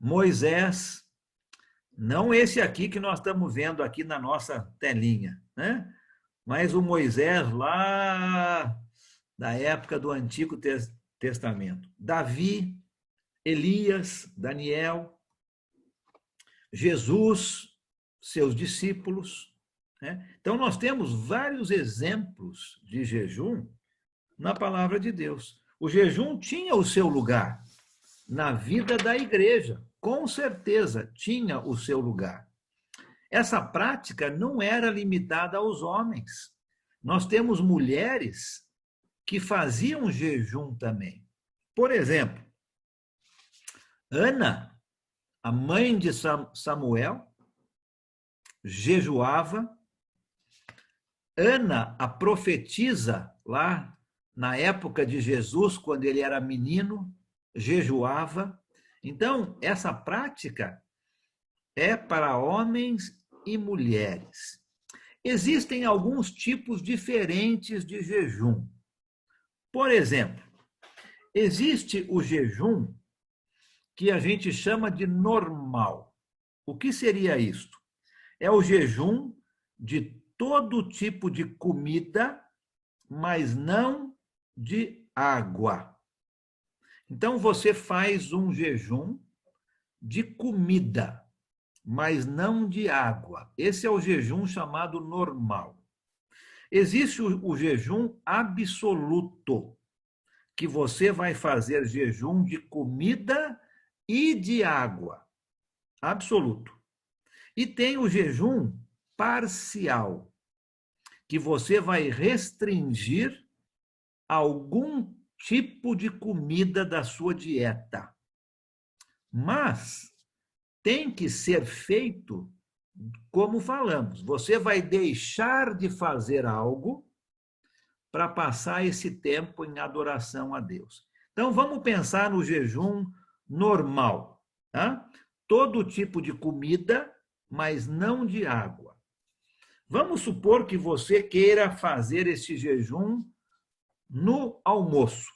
Moisés, não esse aqui que nós estamos vendo aqui na nossa telinha, né? Mas o Moisés lá da época do Antigo Testamento. Davi, Elias, Daniel, Jesus, seus discípulos, né? Então, nós temos vários exemplos de jejum na palavra de Deus. O jejum tinha o seu lugar na vida da igreja, com certeza tinha o seu lugar. Essa prática não era limitada aos homens. Nós temos mulheres que faziam jejum também. Por exemplo, Ana, a mãe de Samuel, jejuava. Ana, a profetisa, lá na época de Jesus, quando ele era menino, jejuava. Então, essa prática é para homens e mulheres. Existem alguns tipos diferentes de jejum. Por exemplo, existe o jejum que a gente chama de normal. O que seria isto? É o jejum de todo tipo de comida, mas não de água. Então, você faz um jejum de comida, mas não de água. Esse é o jejum chamado normal. Existe o jejum absoluto, que você vai fazer jejum de comida e de água. Absoluto. E tem o jejum parcial, que você vai restringir algum tipo de comida da sua dieta. Mas tem que ser feito como falamos. Você vai deixar de fazer algo para passar esse tempo em adoração a Deus. Então, vamos pensar no jejum normal, tá? Todo tipo de comida, mas não de água. Vamos supor que você queira fazer esse jejum no almoço.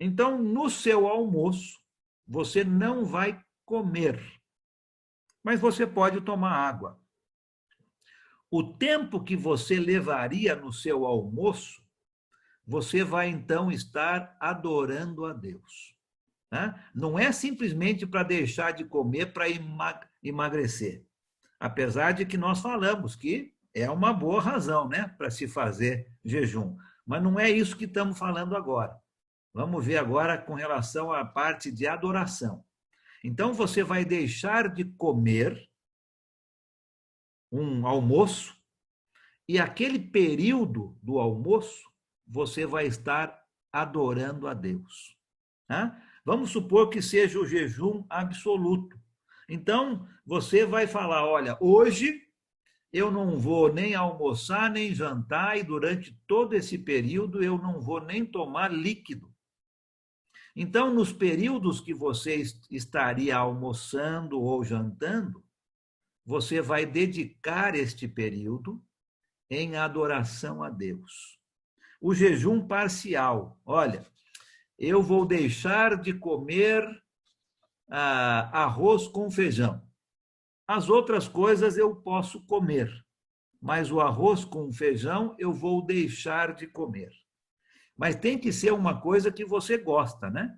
Então, no seu almoço, você não vai comer, mas você pode tomar água. O tempo que você levaria no seu almoço, você vai então estar adorando a Deus. Né? Não é simplesmente para deixar de comer para emagrecer. Apesar de que nós falamos que é uma boa razão, né, para se fazer jejum. Mas não é isso que estamos falando agora. Vamos ver agora com relação à parte de adoração. Então, você vai deixar de comer um almoço e aquele período do almoço você vai estar adorando a Deus. Né? Vamos supor que seja o jejum absoluto. Então, você vai falar, olha, hoje eu não vou nem almoçar, nem jantar, e durante todo esse período eu não vou nem tomar líquido. Então, nos períodos que você estaria almoçando ou jantando, você vai dedicar este período em adoração a Deus. O jejum parcial, olha, eu vou deixar de comer arroz com feijão. As outras coisas eu posso comer, mas o arroz com feijão eu vou deixar de comer. Mas tem que ser uma coisa que você gosta, né?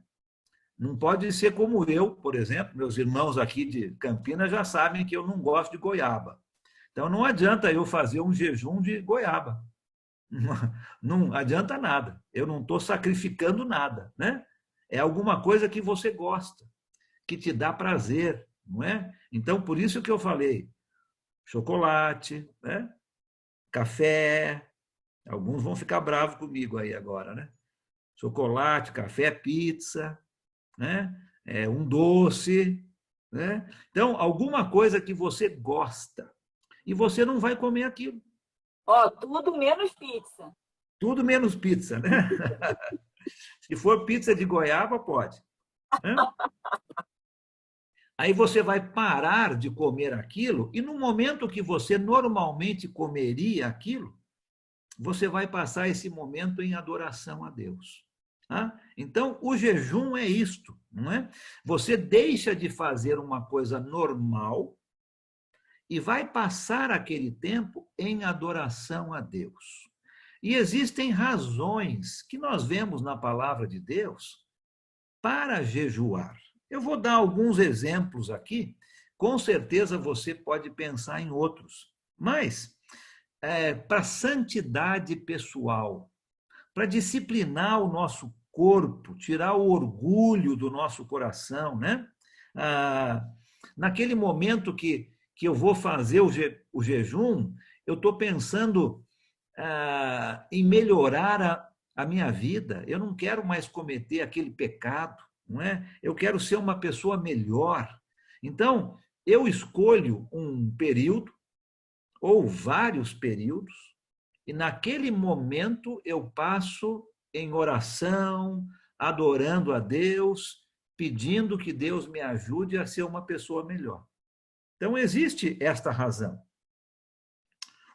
Não pode ser como eu, por exemplo, meus irmãos aqui de Campinas já sabem que eu não gosto de goiaba. Então não adianta eu fazer um jejum de goiaba. Não adianta nada. Eu não estou sacrificando nada, né? É alguma coisa que você gosta, que te dá prazer, não é? Então, por isso que eu falei, chocolate, né? Café, alguns vão ficar bravos comigo aí agora, né? Chocolate, café, pizza, né? Um doce, né? Então, alguma coisa que você gosta e você não vai comer aquilo. Ó, tudo menos pizza. Tudo menos pizza, né? Se for pizza de goiaba, pode. Né? Aí você vai parar de comer aquilo e no momento que você normalmente comeria aquilo, você vai passar esse momento em adoração a Deus. Tá? Então, o jejum é isto, não é? Você deixa de fazer uma coisa normal e vai passar aquele tempo em adoração a Deus. E existem razões que nós vemos na palavra de Deus para jejuar. Eu vou dar alguns exemplos aqui, com certeza você pode pensar em outros, mas para santidade pessoal, para disciplinar o nosso corpo, tirar o orgulho do nosso coração, né? Ah, naquele momento que eu vou fazer o jejum, eu estou pensando em melhorar a minha vida. Eu não quero mais cometer aquele pecado, não é? Eu quero ser uma pessoa melhor. Então, eu escolho um período ou vários períodos e naquele momento eu passo em oração, adorando a Deus, pedindo que Deus me ajude a ser uma pessoa melhor. Então, existe esta razão.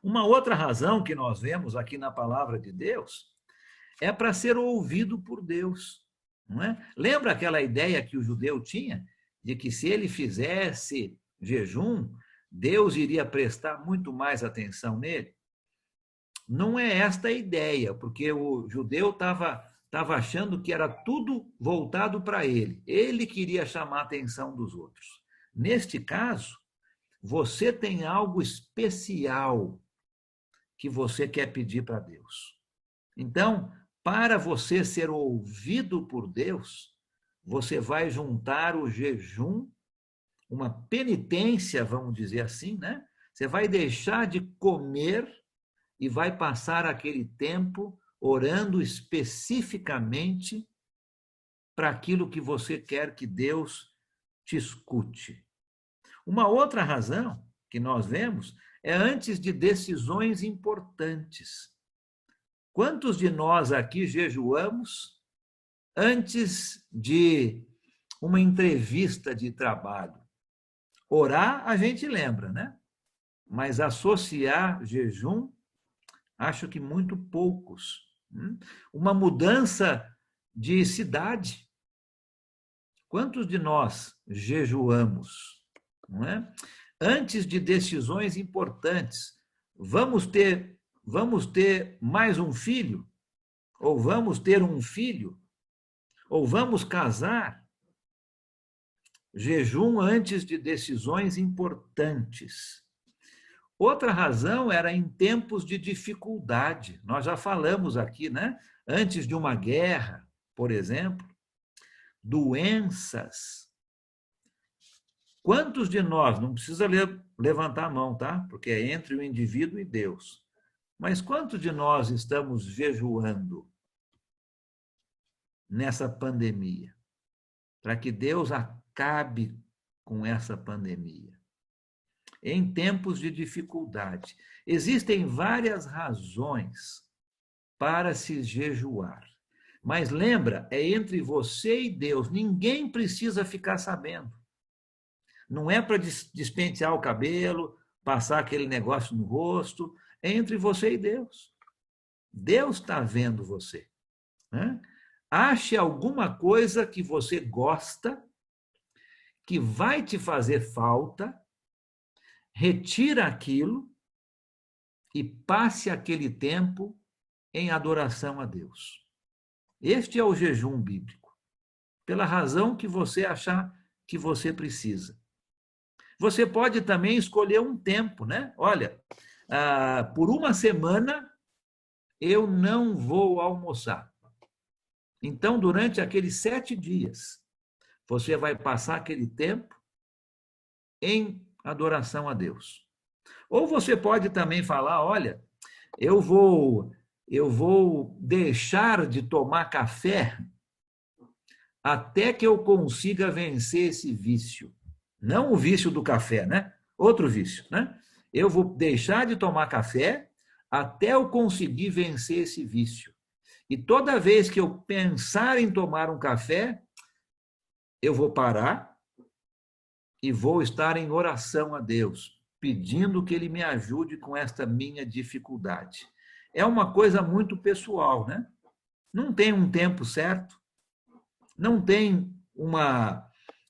Uma outra razão que nós vemos aqui na palavra de Deus é para ser ouvido por Deus. Não é? Lembra aquela ideia que o judeu tinha de que se ele fizesse jejum, Deus iria prestar muito mais atenção nele? Não é esta a ideia, porque o judeu estava achando que era tudo voltado para ele. Ele queria chamar a atenção dos outros. Neste caso, você tem algo especial que você quer pedir para Deus. Então, para você ser ouvido por Deus, você vai juntar o jejum, uma penitência, vamos dizer assim, né? Você vai deixar de comer e vai passar aquele tempo orando especificamente para aquilo que você quer que Deus te escute. Uma outra razão que nós vemos é antes de decisões importantes. Quantos de nós aqui jejuamos antes de uma entrevista de trabalho? Orar, a gente lembra, né? Mas associar jejum, acho que muito poucos. Uma mudança de cidade. Quantos de nós jejuamos? Não é? Antes de decisões importantes, vamos ter mais um filho? Ou vamos ter um filho? Ou vamos casar? Jejum antes de decisões importantes. Outra razão era em tempos de dificuldade. Nós já falamos aqui, né? Antes de uma guerra, por exemplo, doenças. Quantos de nós, não precisa levantar a mão, tá? Porque é entre o indivíduo e Deus. Mas quantos de nós estamos jejuando nessa pandemia? Para que Deus acabe com essa pandemia. Em tempos de dificuldade. Existem várias razões para se jejuar. Mas lembra, é entre você e Deus. Ninguém precisa ficar sabendo. Não é para despentear o cabelo, passar aquele negócio no rosto. É entre você e Deus. Deus está vendo você. Né? Ache alguma coisa que você gosta, que vai te fazer falta, retira aquilo e passe aquele tempo em adoração a Deus. Este é o jejum bíblico, pela razão que você achar que você precisa. Você pode também escolher um tempo, né? Olha, por uma semana eu não vou almoçar. Então, durante aqueles 7 dias, você vai passar aquele tempo em adoração a Deus. Ou você pode também falar, olha, eu vou deixar de tomar café até que eu consiga vencer esse vício. Não o vício do café, né? Outro vício, né? Eu vou deixar de tomar café até eu conseguir vencer esse vício. E toda vez que eu pensar em tomar um café, eu vou parar e vou estar em oração a Deus, pedindo que Ele me ajude com esta minha dificuldade. É uma coisa muito pessoal, né? Não tem um tempo certo, não tem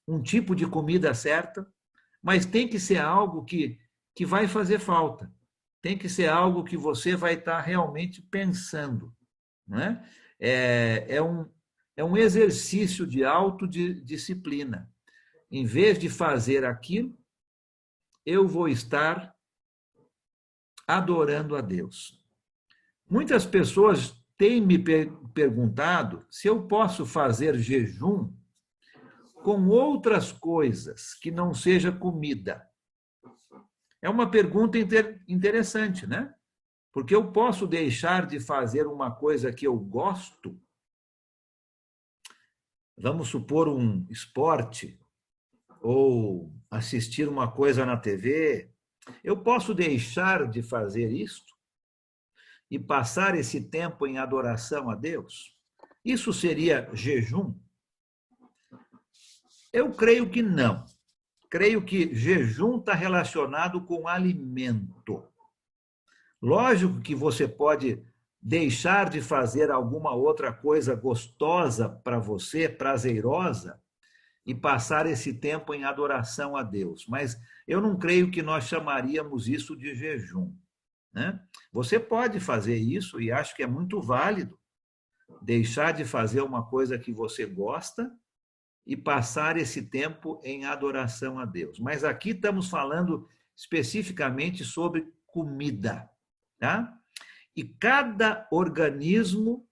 um tipo de comida certa, mas tem que ser algo que vai fazer falta. Tem que ser algo que você vai estar realmente pensando. Não é? É um exercício de autodisciplina. Em vez de fazer aquilo, eu vou estar adorando a Deus. Muitas pessoas têm me perguntado se eu posso fazer jejum com outras coisas que não seja comida. É uma pergunta interessante, né? Porque eu posso deixar de fazer uma coisa que eu gosto, vamos supor um esporte, ou assistir uma coisa na TV, eu posso deixar de fazer isto e passar esse tempo em adoração a Deus? Isso seria jejum? Eu creio que não. Creio que jejum está relacionado com alimento. Lógico que você pode deixar de fazer alguma outra coisa gostosa para você, prazerosa, e passar esse tempo em adoração a Deus. Mas eu não creio que nós chamaríamos isso de jejum, né? Você pode fazer isso e acho que é muito válido deixar de fazer uma coisa que você gosta e passar esse tempo em adoração a Deus. Mas aqui estamos falando especificamente sobre comida, tá? E cada organismo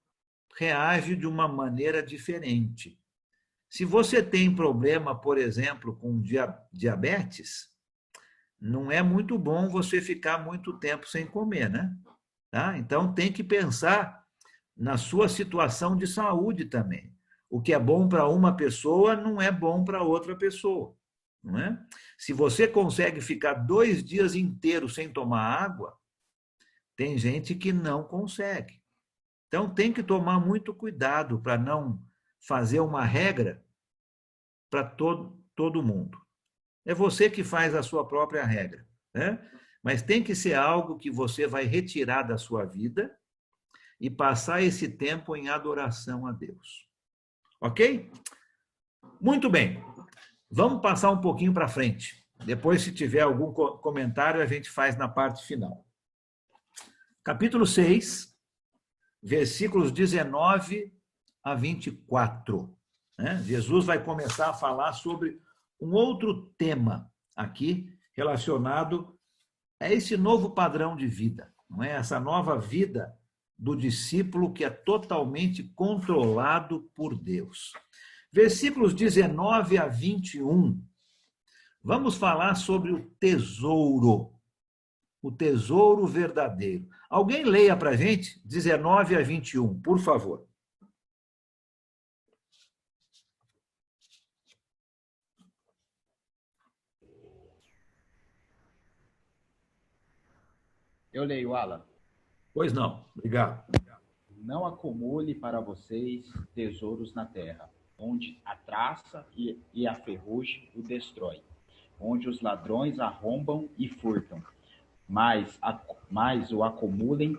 reage de uma maneira diferente. Se você tem problema, por exemplo, com diabetes, não é muito bom você ficar muito tempo sem comer, né? Tá? Então tem que pensar na sua situação de saúde também. O que é bom para uma pessoa não é bom para outra pessoa, não é? Se você consegue ficar 2 dias inteiros sem tomar água, tem gente que não consegue. Então tem que tomar muito cuidado para não fazer uma regra para todo mundo. É você que faz a sua própria regra, né? Mas tem que ser algo que você vai retirar da sua vida e passar esse tempo em adoração a Deus. Ok? Muito bem. Vamos passar um pouquinho para frente. Depois, se tiver algum comentário, a gente faz na parte final. Capítulo 6, versículos 19 a 24. Né? Jesus vai começar a falar sobre um outro tema aqui relacionado a esse novo padrão de vida, não é? Essa nova vida do discípulo que é totalmente controlado por Deus. Versículos 19 a 21. Vamos falar sobre o tesouro verdadeiro. Alguém leia para a gente 19 a 21, por favor. Eu leio, Alan. Pois não, obrigado. Não acumule para vocês tesouros na terra, onde a traça e a ferrugem o destrói, onde os ladrões arrombam e furtam, mas o acumulem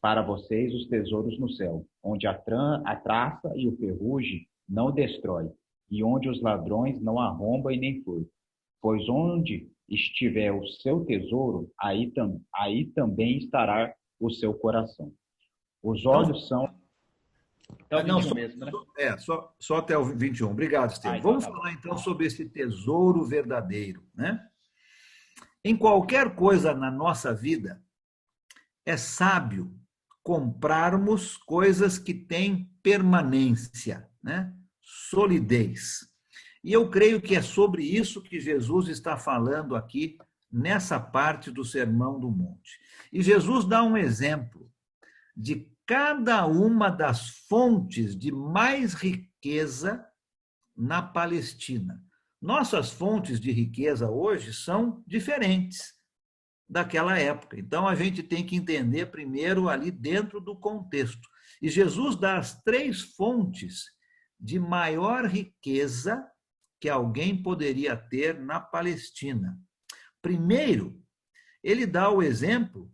para vocês os tesouros no céu, onde a traça e o ferrugem não destrói, e onde os ladrões não arrombam e nem furtam. Pois onde estiver o seu tesouro, aí também estará o seu coração. Os olhos são... Até o 21 mesmo, né? Só até o 21. Obrigado, Estevam. Então, vamos falar então sobre esse tesouro verdadeiro, né? Em qualquer coisa na nossa vida, é sábio comprarmos coisas que têm permanência, né? Solidez. E eu creio que é sobre isso que Jesus está falando aqui nessa parte do Sermão do Monte. E Jesus dá um exemplo de cada uma das fontes de mais riqueza na Palestina. Nossas fontes de riqueza hoje são diferentes daquela época. Então a gente tem que entender primeiro ali dentro do contexto. E Jesus dá as 3 fontes de maior riqueza que alguém poderia ter na Palestina. Primeiro, ele dá o exemplo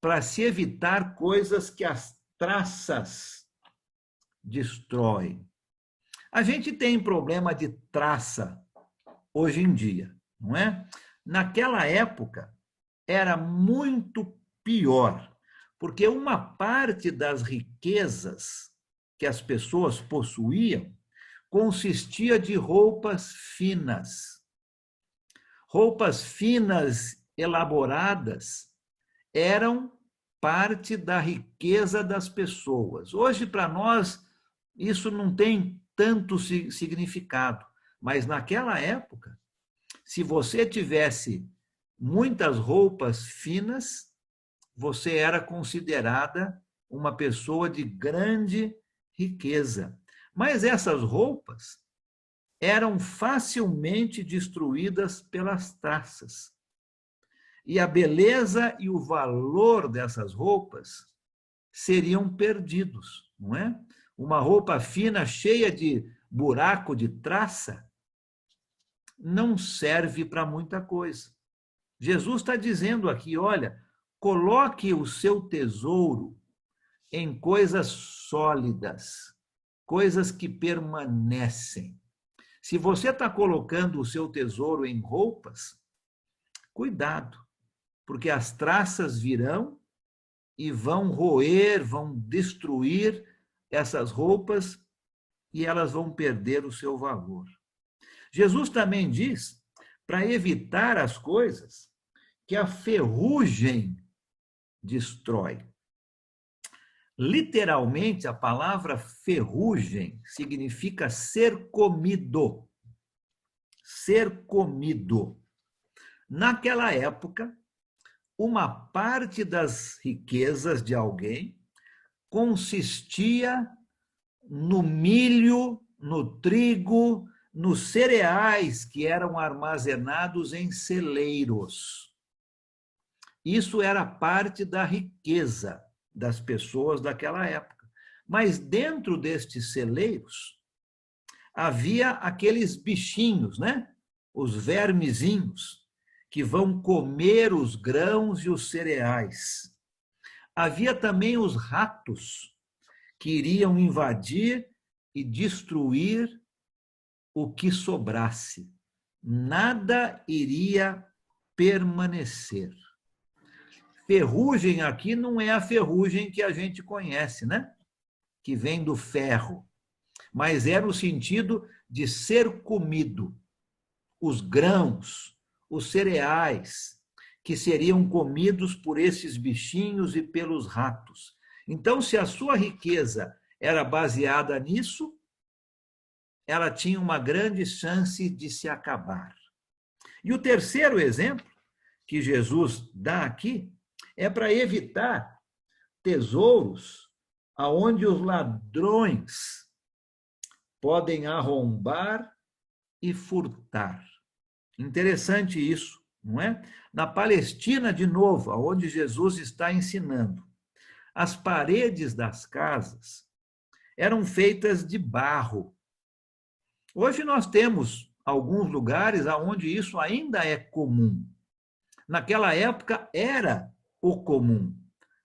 para se evitar coisas que as traças destrói. A gente tem problema de traça hoje em dia, não é? Naquela época era muito pior, porque uma parte das riquezas que as pessoas possuíam consistia de roupas finas. Roupas finas, elaboradas, eram parte da riqueza das pessoas. Hoje, para nós, isso não tem tanto significado, mas naquela época, se você tivesse muitas roupas finas, você era considerada uma pessoa de grande riqueza. Mas essas roupas eram facilmente destruídas pelas traças. E a beleza e o valor dessas roupas seriam perdidos, não é? Uma roupa fina, cheia de buraco de traça, não serve para muita coisa. Jesus está dizendo aqui, olha, coloque o seu tesouro em coisas sólidas, coisas que permanecem. Se você está colocando o seu tesouro em roupas, cuidado, porque as traças virão e vão roer, vão destruir essas roupas e elas vão perder o seu valor. Jesus também diz para evitar as coisas que a ferrugem destrói. Literalmente, a palavra ferrugem significa ser comido. Ser comido. Naquela época, uma parte das riquezas de alguém consistia no milho, no trigo, nos cereais que eram armazenados em celeiros. Isso era parte da riqueza das pessoas daquela época. Mas dentro destes celeiros havia aqueles bichinhos, né? Os vermezinhos que vão comer os grãos e os cereais. Havia também os ratos que iriam invadir e destruir o que sobrasse. Nada iria permanecer. Ferrugem aqui não é a ferrugem que a gente conhece, né? Que vem do ferro, mas é no sentido de ser comido. Os grãos, os cereais, que seriam comidos por esses bichinhos e pelos ratos. Então, se a sua riqueza era baseada nisso, ela tinha uma grande chance de se acabar. E o terceiro exemplo que Jesus dá aqui é para evitar tesouros aonde os ladrões podem arrombar e furtar. Interessante isso, não é? Na Palestina, de novo, aonde Jesus está ensinando, as paredes das casas eram feitas de barro. Hoje nós temos alguns lugares aonde isso ainda é comum. Naquela época era o comum.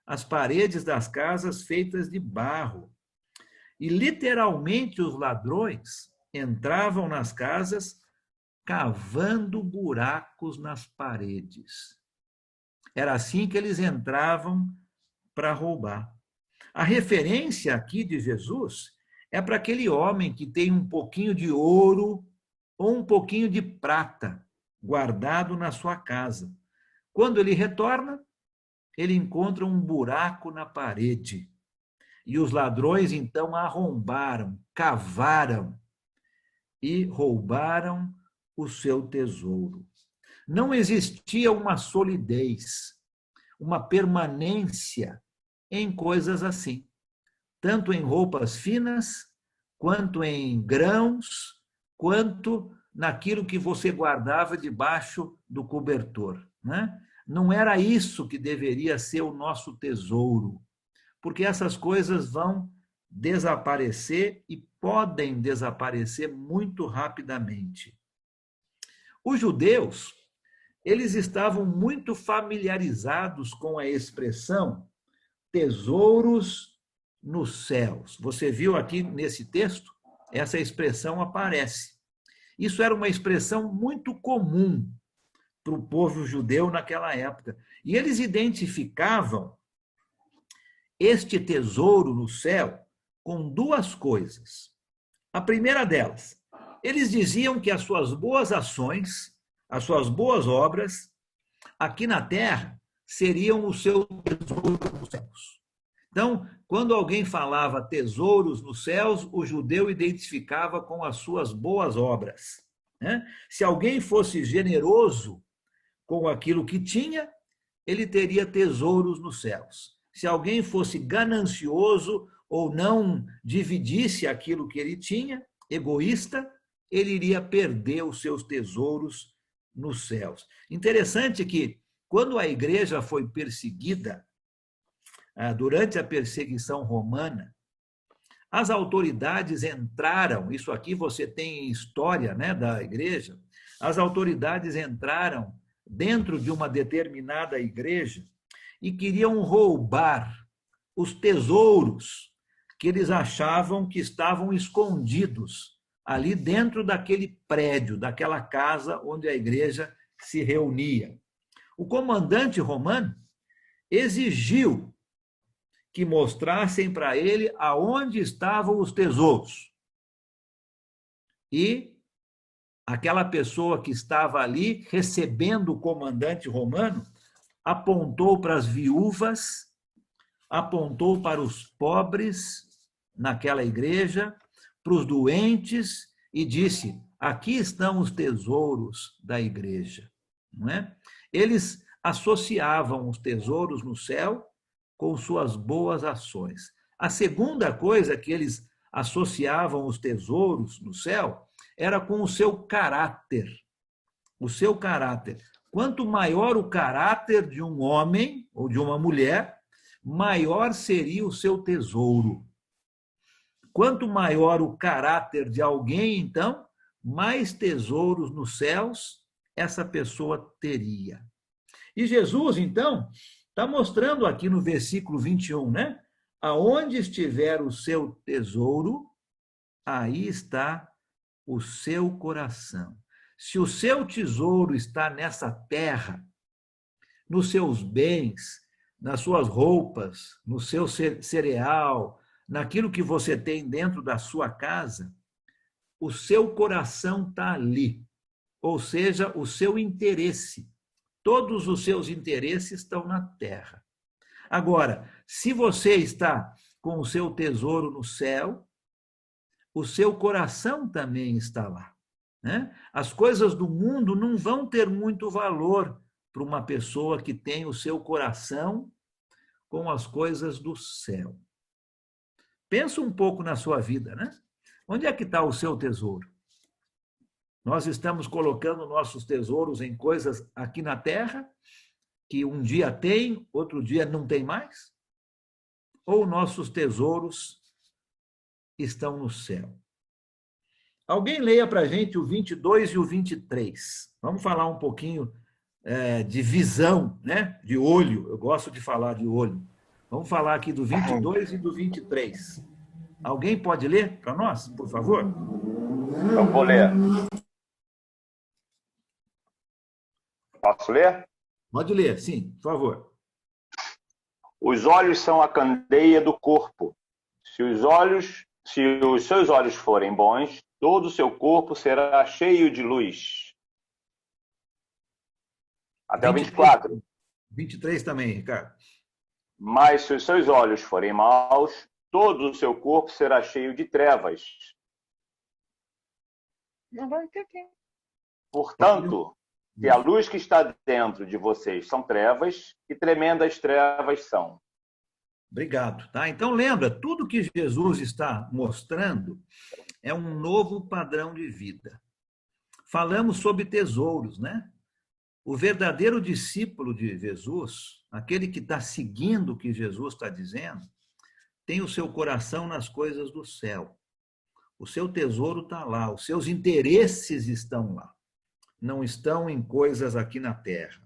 As paredes das casas feitas de barro. E literalmente os ladrões entravam nas casas cavando buracos nas paredes. Era assim que eles entravam para roubar. A referência aqui de Jesus é para aquele homem que tem um pouquinho de ouro ou um pouquinho de prata guardado na sua casa. Quando ele retorna, ele encontra um buraco na parede. E os ladrões, então, arrombaram, cavaram e roubaram o seu tesouro. Não existia uma solidez, uma permanência em coisas assim, tanto em roupas finas, quanto em grãos, quanto naquilo que você guardava debaixo do cobertor, né? Não era isso que deveria ser o nosso tesouro, porque essas coisas vão desaparecer e podem desaparecer muito rapidamente. Os judeus, eles estavam muito familiarizados com a expressão tesouros nos céus. Você viu aqui nesse texto? Essa expressão aparece. Isso era uma expressão muito comum para o povo judeu naquela época. E eles identificavam este tesouro no céu com duas coisas. A primeira delas, eles diziam que as suas boas ações, as suas boas obras, aqui na terra, seriam o seu tesouro nos céus. Então, quando alguém falava tesouros nos céus, o judeu identificava com as suas boas obras. Se alguém fosse generoso com aquilo que tinha, ele teria tesouros nos céus. Se alguém fosse ganancioso ou não dividisse aquilo que ele tinha, egoísta, ele iria perder os seus tesouros nos céus. Interessante que, quando a igreja foi perseguida, durante a perseguição romana, as autoridades entraram, isso aqui você tem história, né, da igreja, as autoridades entraram dentro de uma determinada igreja e queriam roubar os tesouros que eles achavam que estavam escondidos ali dentro daquele prédio, daquela casa onde a igreja se reunia. O comandante romano exigiu que mostrassem para ele aonde estavam os tesouros. E aquela pessoa que estava ali recebendo o comandante romano apontou para as viúvas, apontou para os pobres naquela igreja, para os doentes e disse: aqui estão os tesouros da igreja. Não é? Eles associavam os tesouros no céu com suas boas ações. A segunda coisa que eles associavam os tesouros no céu era com o seu caráter. O seu caráter. Quanto maior o caráter de um homem ou de uma mulher, maior seria o seu tesouro. Quanto maior o caráter de alguém, então, mais tesouros nos céus essa pessoa teria. E Jesus, então, está mostrando aqui no versículo 21, né? Aonde estiver o seu tesouro, aí está o seu coração. Se o seu tesouro está nessa terra, nos seus bens, nas suas roupas, no seu cereal, naquilo que você tem dentro da sua casa, o seu coração está ali. Ou seja, o seu interesse. Todos os seus interesses estão na terra. Agora, se você está com o seu tesouro no céu, o seu coração também está lá. Né? As coisas do mundo não vão ter muito valor para uma pessoa que tem o seu coração com as coisas do céu. Pensa um pouco na sua vida, né? Onde é que está o seu tesouro? Nós estamos colocando nossos tesouros em coisas aqui na terra, que um dia tem, outro dia não tem mais? Ou nossos tesouros estão no céu? Alguém leia para a gente o 22 e o 23. Vamos falar um pouquinho de visão, né? De olho. Eu gosto de falar de olho. Vamos falar aqui do 22 e do 23. Alguém pode ler para nós, por favor? Eu vou ler. Posso ler? Pode ler, sim, por favor. Os olhos são a candeia do corpo. Se os seus olhos forem bons, todo o seu corpo será cheio de luz. Até o 24. 23 também, Ricardo. Mas se os seus olhos forem maus, todo o seu corpo será cheio de trevas. Não vai entender. Portanto, se a luz que está dentro de vocês são trevas, que tremendas trevas são. Obrigado. Tá? Então, lembra, tudo que Jesus está mostrando é um novo padrão de vida. Falamos sobre tesouros, né? O verdadeiro discípulo de Jesus, aquele que está seguindo o que Jesus está dizendo, tem o seu coração nas coisas do céu. O seu tesouro está lá, os seus interesses estão lá. Não estão em coisas aqui na terra.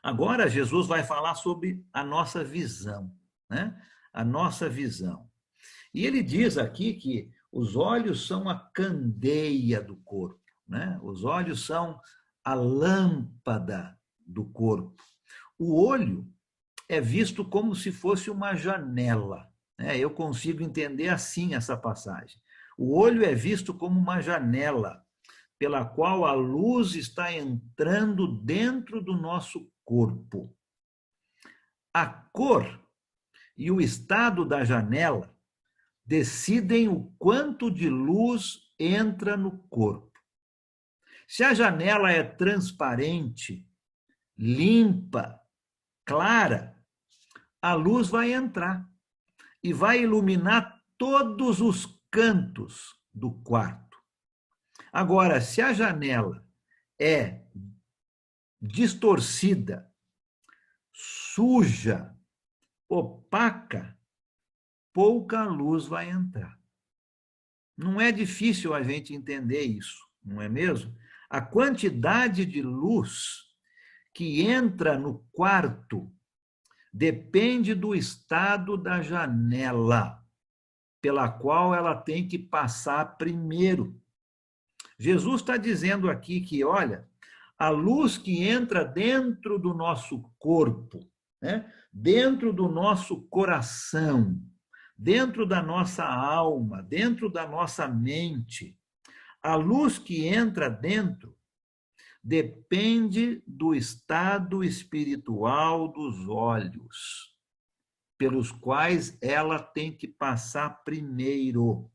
Agora, Jesus vai falar sobre a nossa visão, né? a nossa visão. E ele diz aqui que os olhos são a candeia do corpo, né? Os olhos são a lâmpada do corpo. O olho é visto como se fosse uma janela, né? Eu consigo entender assim essa passagem. O olho é visto como uma janela pela qual a luz está entrando dentro do nosso corpo. A cor e o estado da janela decidem o quanto de luz entra no corpo. Se a janela é transparente, limpa, clara, a luz vai entrar e vai iluminar todos os cantos do quarto. Agora, se a janela é distorcida, suja, opaca, pouca luz vai entrar. Não é difícil a gente entender isso, não é mesmo? A quantidade de luz que entra no quarto depende do estado da janela pela qual ela tem que passar primeiro. Jesus está dizendo aqui que, olha, a luz que entra dentro do nosso corpo, né? Dentro do nosso coração, dentro da nossa alma, dentro da nossa mente, a luz que entra dentro depende do estado espiritual dos olhos, pelos quais ela tem que passar primeiro.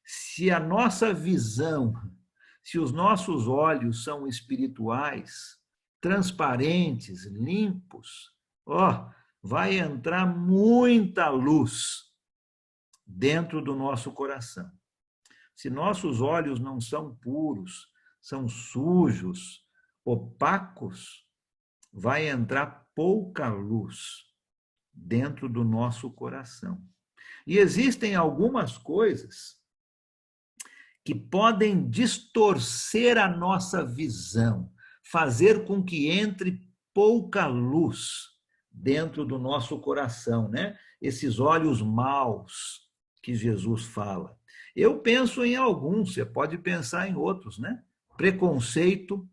Se a nossa visão, se os nossos olhos são espirituais, transparentes, limpos, vai entrar muita luz dentro do nosso coração. Se nossos olhos não são puros, são sujos, opacos, vai entrar pouca luz dentro do nosso coração. E existem algumas coisas que podem distorcer a nossa visão, fazer com que entre pouca luz dentro do nosso coração, né? Esses olhos maus que Jesus fala. Eu penso em alguns, você pode pensar em outros, né? Preconceito,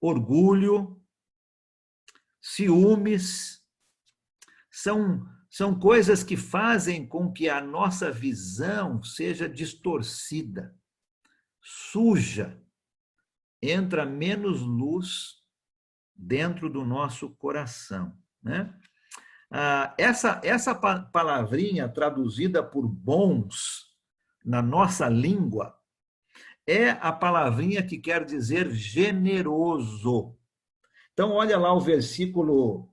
orgulho, ciúmes, são coisas que fazem com que a nossa visão seja distorcida, suja, entra menos luz dentro do nosso coração, né? Essa palavrinha traduzida por bons na nossa língua é a palavrinha que quer dizer generoso. Então, olha lá o versículo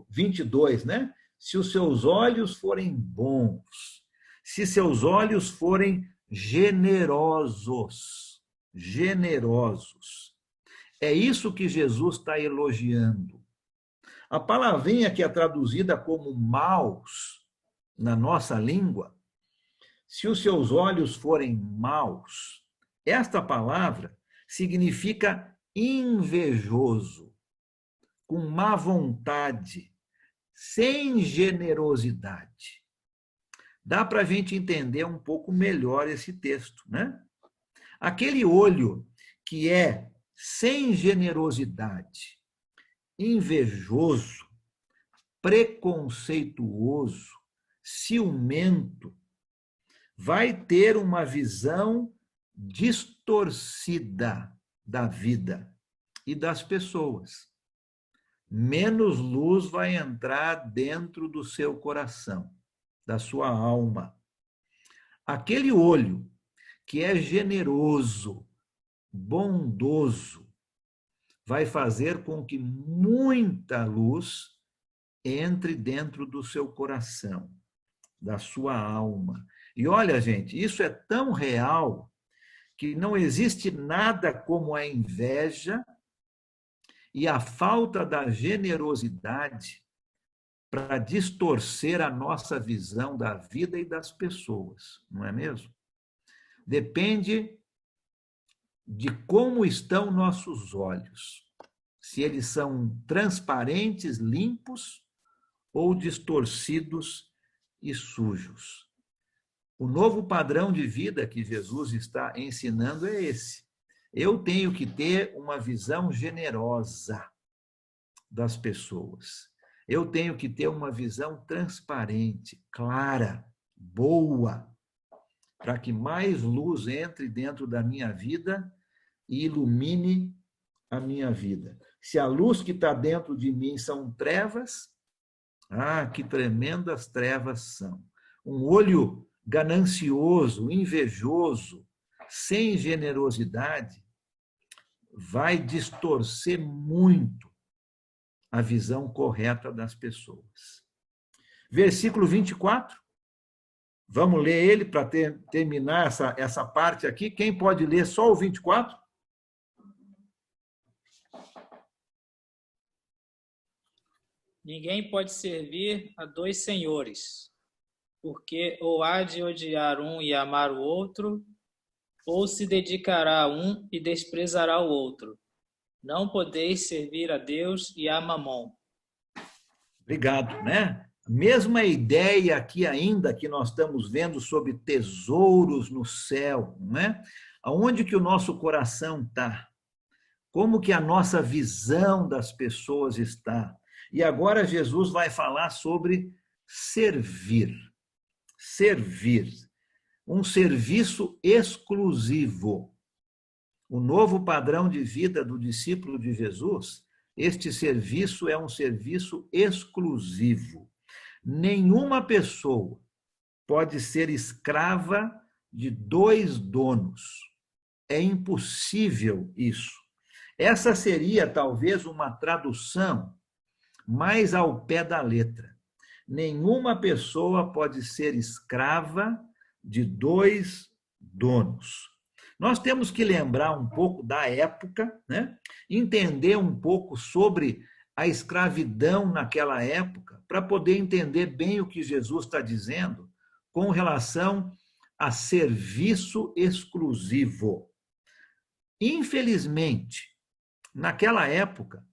22, né? Se os seus olhos forem bons, se seus olhos forem generosos, é isso que Jesus está elogiando. A palavrinha que é traduzida como maus na nossa língua, se os seus olhos forem maus, esta palavra significa invejoso, com má vontade, sem generosidade. Dá para a gente entender um pouco melhor esse texto, né? Aquele olho que é sem generosidade, invejoso, preconceituoso, ciumento, vai ter uma visão distorcida da vida e das pessoas. Menos luz vai entrar dentro do seu coração, da sua alma. Aquele olho que é generoso, bondoso, vai fazer com que muita luz entre dentro do seu coração, da sua alma. E olha, gente, isso é tão real que não existe nada como a inveja e a falta da generosidade para distorcer a nossa visão da vida e das pessoas, não é mesmo? Depende de como estão nossos olhos. Se eles são transparentes, limpos, ou distorcidos e sujos. O novo padrão de vida que Jesus está ensinando é esse. Eu tenho que ter uma visão generosa das pessoas. Eu tenho que ter uma visão transparente, clara, boa, para que mais luz entre dentro da minha vida e ilumine a minha vida. Se a luz que está dentro de mim são trevas, que tremendas trevas são. Um olho ganancioso, invejoso, sem generosidade, vai distorcer muito a visão correta das pessoas. Versículo 24. Vamos ler ele para terminar essa parte aqui. Quem pode ler só o 24? Ninguém pode servir a dois senhores, porque ou há de odiar um e amar o outro, ou se dedicará a um e desprezará o outro. Não podeis servir a Deus e a Mamon. Obrigado, né? Mesma ideia aqui ainda que nós estamos vendo sobre tesouros no céu, não é? Aonde que o nosso coração está? Como que a nossa visão das pessoas está? E agora Jesus vai falar sobre servir. Servir. Um serviço exclusivo. O novo padrão de vida do discípulo de Jesus, este serviço é um serviço exclusivo. Nenhuma pessoa pode ser escrava de dois donos. É impossível isso. Essa seria talvez uma tradução mais ao pé da letra. Nenhuma pessoa pode ser escrava de dois donos. Nós temos que lembrar um pouco da época, né? Entender um pouco sobre a escravidão naquela época, para poder entender bem o que Jesus está dizendo com relação a serviço exclusivo. Infelizmente, naquela época,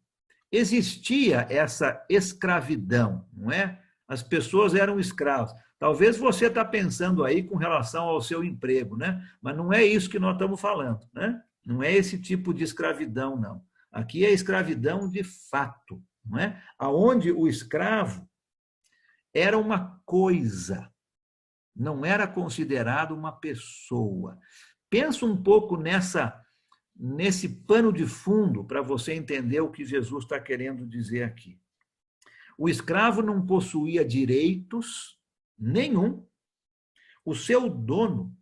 existia essa escravidão, não é? As pessoas eram escravos. Talvez você está pensando aí com relação ao seu emprego, né? Mas não é isso que nós estamos falando, né? Não é esse tipo de escravidão, não. Aqui é escravidão de fato, não é? Aonde o escravo era uma coisa, não era considerado uma pessoa. Pensa um pouco nesse pano de fundo para você entender o que Jesus está querendo dizer aqui. O escravo não possuía direitos nenhum. O seu dono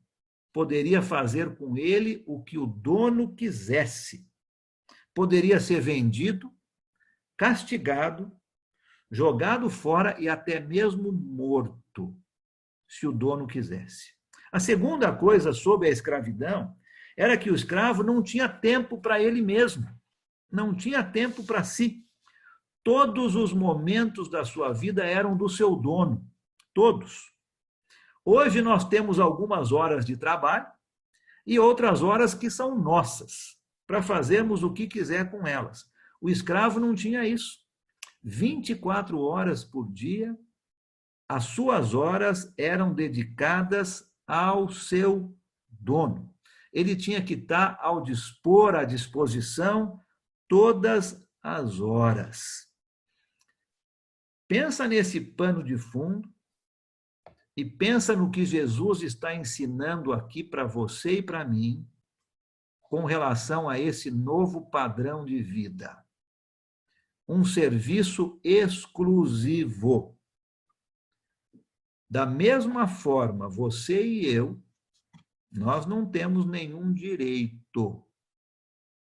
poderia fazer com ele o que o dono quisesse. Poderia ser vendido, castigado, jogado fora e até mesmo morto, se o dono quisesse. A segunda coisa sobre a escravidão era que o escravo não tinha tempo para ele mesmo, não tinha tempo para si. Todos os momentos da sua vida eram do seu dono, todos. Hoje nós temos algumas horas de trabalho e outras horas que são nossas, para fazermos o que quiser com elas. O escravo não tinha isso. 24 horas por dia, as suas horas eram dedicadas ao seu dono. Ele tinha que estar ao dispor, à disposição, todas as horas. Pensa nesse pano de fundo e pensa no que Jesus está ensinando aqui para você e para mim com relação a esse novo padrão de vida. Um serviço exclusivo. Da mesma forma, você e eu, nós não temos nenhum direito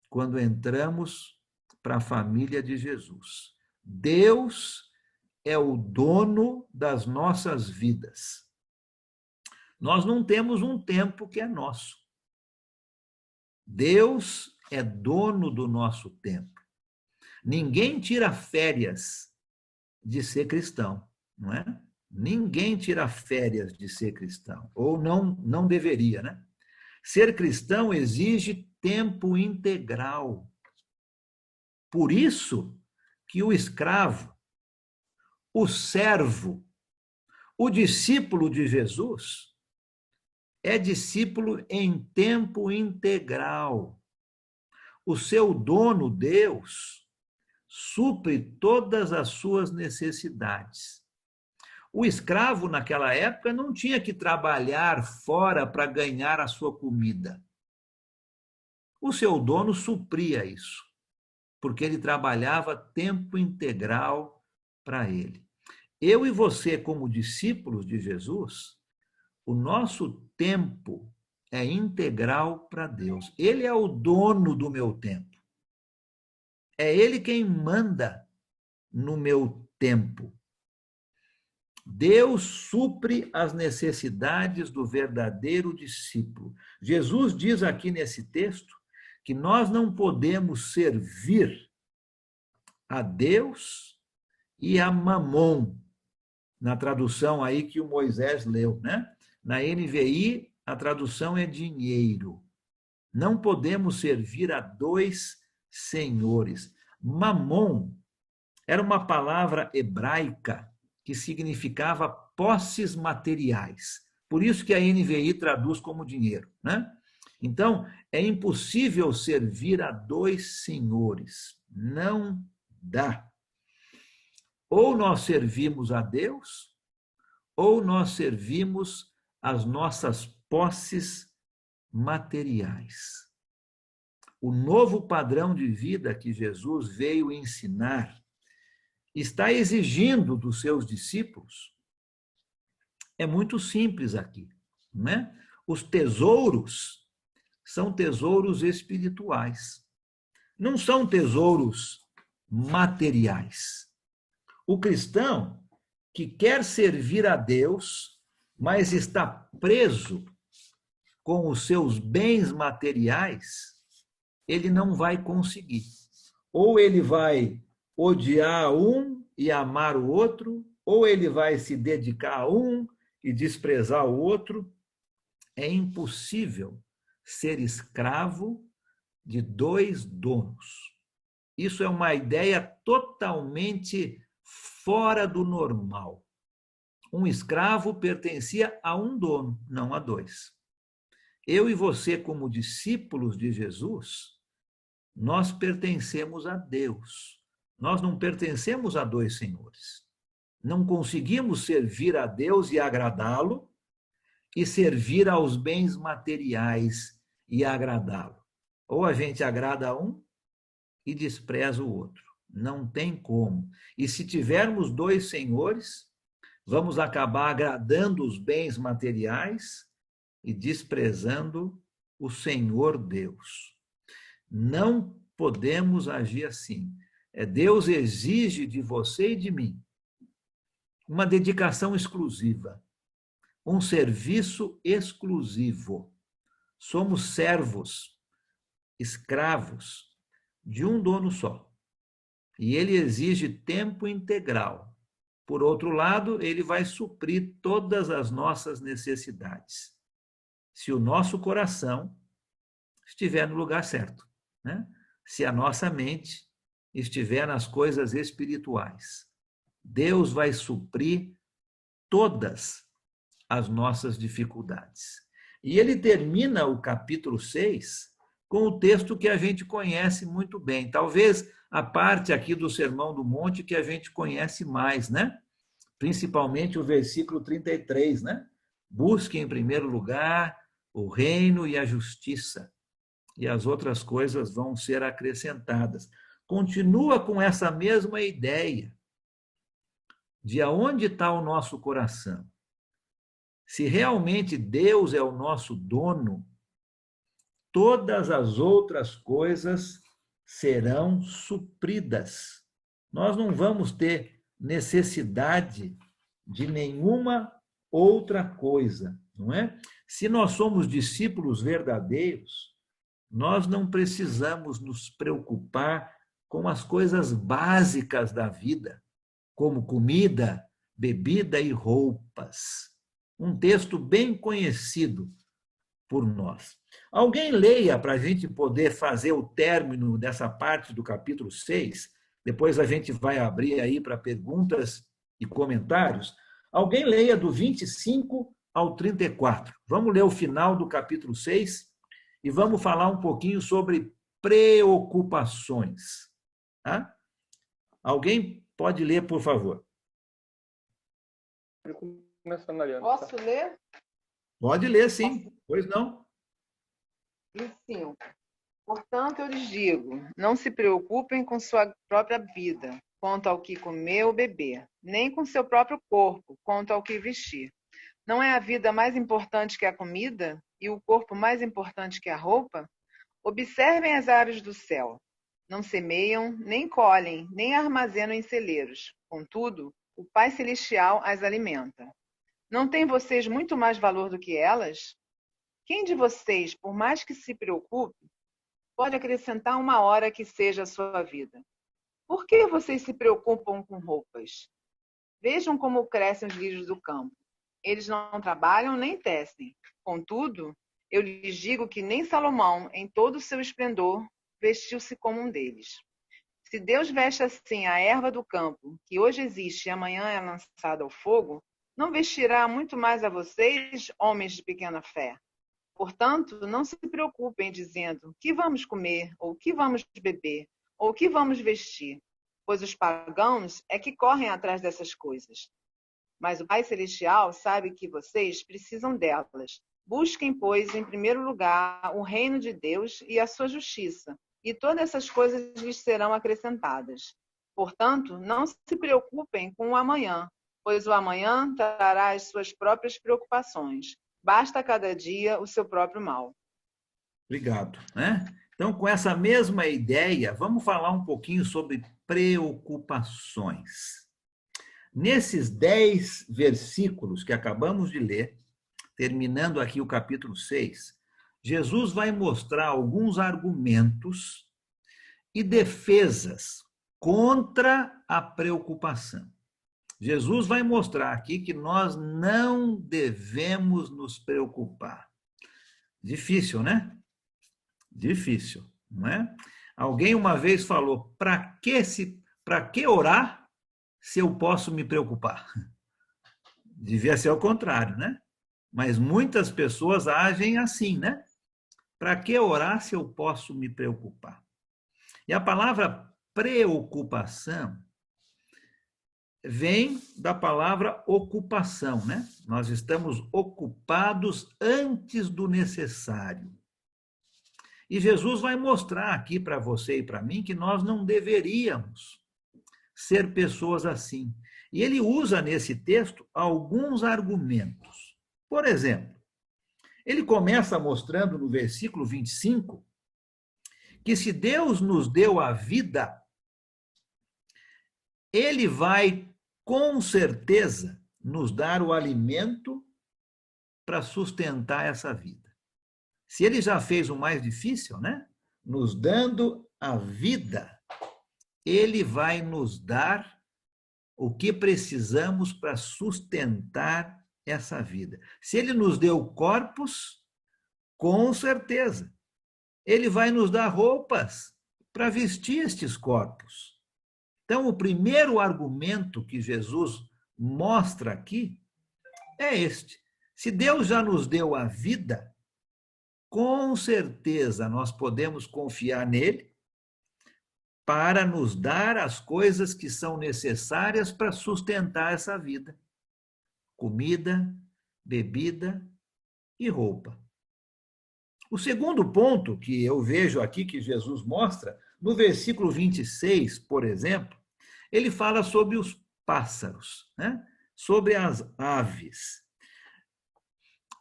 quando entramos para a família de Jesus. Deus é o dono das nossas vidas. Nós não temos um tempo que é nosso. Deus é dono do nosso tempo. Ninguém tira férias de ser cristão, não é? Ninguém tira férias de ser cristão, ou não deveria, né? Ser cristão exige tempo integral. Por isso que o escravo, o servo, o discípulo de Jesus, é discípulo em tempo integral. O seu dono, Deus, supre todas as suas necessidades. O escravo, naquela época, não tinha que trabalhar fora para ganhar a sua comida. O seu dono supria isso, porque ele trabalhava tempo integral para ele. Eu e você, como discípulos de Jesus, o nosso tempo é integral para Deus. Ele é o dono do meu tempo. É Ele quem manda no meu tempo. Deus supre as necessidades do verdadeiro discípulo. Jesus diz aqui nesse texto que nós não podemos servir a Deus e a Mamon, na tradução aí que o Moisés leu, né? Na NVI, a tradução é dinheiro. Não podemos servir a dois senhores. Mamon era uma palavra hebraica que significava posses materiais. Por isso que a NVI traduz como dinheiro, né? Então, é impossível servir a dois senhores. Não dá. Ou nós servimos a Deus, ou nós servimos as nossas posses materiais. O novo padrão de vida que Jesus veio ensinar está exigindo dos seus discípulos é muito simples aqui, né? Os tesouros são tesouros espirituais, não são tesouros materiais. O cristão que quer servir a Deus, mas está preso com os seus bens materiais, ele não vai conseguir. Ou ele vai odiar um e amar o outro, ou ele vai se dedicar a um e desprezar o outro. É impossível ser escravo de dois donos. Isso é uma ideia totalmente fora do normal. Um escravo pertencia a um dono, não a dois. Eu e você, como discípulos de Jesus, nós pertencemos a Deus. Nós não pertencemos a dois senhores. Não conseguimos servir a Deus e agradá-lo e servir aos bens materiais e agradá-lo. Ou a gente agrada a um e despreza o outro. Não tem como. E se tivermos dois senhores, vamos acabar agradando os bens materiais e desprezando o Senhor Deus. Não podemos agir assim. Deus exige de você e de mim uma dedicação exclusiva, um serviço exclusivo. Somos servos, escravos de um dono só. E ele exige tempo integral. Por outro lado, ele vai suprir todas as nossas necessidades, se o nosso coração estiver no lugar certo, né? Se a nossa mente estiver nas coisas espirituais. Deus vai suprir todas as nossas dificuldades. E ele termina o capítulo 6 com o texto que a gente conhece muito bem. Talvez a parte aqui do Sermão do Monte que a gente conhece mais, né? Principalmente o versículo 33, né? Busque em primeiro lugar o reino e a justiça, e as outras coisas vão ser acrescentadas. Continua com essa mesma ideia de aonde está o nosso coração. Se realmente Deus é o nosso dono, todas as outras coisas serão supridas. Nós não vamos ter necessidade de nenhuma outra coisa, não é? Se nós somos discípulos verdadeiros, nós não precisamos nos preocupar com as coisas básicas da vida, como comida, bebida e roupas. Um texto bem conhecido por nós. Alguém leia para a gente poder fazer o término dessa parte do capítulo 6, depois a gente vai abrir aí para perguntas e comentários, alguém leia do 25 ao 34. Vamos ler o final do capítulo 6 e vamos falar um pouquinho sobre preocupações. Tá? Alguém pode ler, por favor? Posso ler? Pode ler, sim. Pois não. 25. Portanto, eu lhes digo, não se preocupem com sua própria vida, quanto ao que comer ou beber, nem com seu próprio corpo, quanto ao que vestir. Não é a vida mais importante que a comida e o corpo mais importante que a roupa? Observem as aves do céu. Não semeiam, nem colhem, nem armazenam em celeiros. Contudo, o Pai Celestial as alimenta. Não têm vocês muito mais valor do que elas? Quem de vocês, por mais que se preocupe, pode acrescentar uma hora que seja a sua vida? Por que vocês se preocupam com roupas? Vejam como crescem os lírios do campo. Eles não trabalham nem tecem. Contudo, eu lhes digo que nem Salomão, em todo o seu esplendor, vestiu-se como um deles. Se Deus veste assim a erva do campo, que hoje existe e amanhã é lançada ao fogo, não vestirá muito mais a vocês, homens de pequena fé? Portanto, não se preocupem dizendo: que vamos comer, ou que vamos beber, ou que vamos vestir, pois os pagãos é que correm atrás dessas coisas. Mas o Pai Celestial sabe que vocês precisam delas. Busquem, pois, em primeiro lugar o reino de Deus e a sua justiça, e todas essas coisas lhes serão acrescentadas. Portanto, não se preocupem com o amanhã, pois o amanhã trará as suas próprias preocupações. Basta a cada dia o seu próprio mal. Obrigado. Então, com essa mesma ideia, vamos falar um pouquinho sobre preocupações. Nesses 10 versículos que acabamos de ler, terminando aqui o capítulo 6, Jesus vai mostrar alguns argumentos e defesas contra a preocupação. Jesus vai mostrar aqui que nós não devemos nos preocupar. Difícil, né? Difícil, não é? Alguém uma vez falou: para que orar se eu posso me preocupar? Devia ser ao contrário, né? Mas muitas pessoas agem assim, né? Para que orar se eu posso me preocupar? E a palavra preocupação vem da palavra ocupação, né? Nós estamos ocupados antes do necessário. E Jesus vai mostrar aqui para você e para mim que nós não deveríamos ser pessoas assim. E ele usa nesse texto alguns argumentos. Por exemplo, ele começa mostrando no versículo 25 que se Deus nos deu a vida, ele vai com certeza nos dar o alimento para sustentar essa vida. Se ele já fez o mais difícil, né? Nos dando a vida, ele vai nos dar o que precisamos para sustentar essa vida. Se ele nos deu corpos, com certeza, ele vai nos dar roupas para vestir estes corpos. Então, o primeiro argumento que Jesus mostra aqui é este. Se Deus já nos deu a vida, com certeza nós podemos confiar nele para nos dar as coisas que são necessárias para sustentar essa vida. Comida, bebida e roupa. O segundo ponto que eu vejo aqui que Jesus mostra, no versículo 26, por exemplo, ele fala sobre os pássaros, né? Sobre as aves.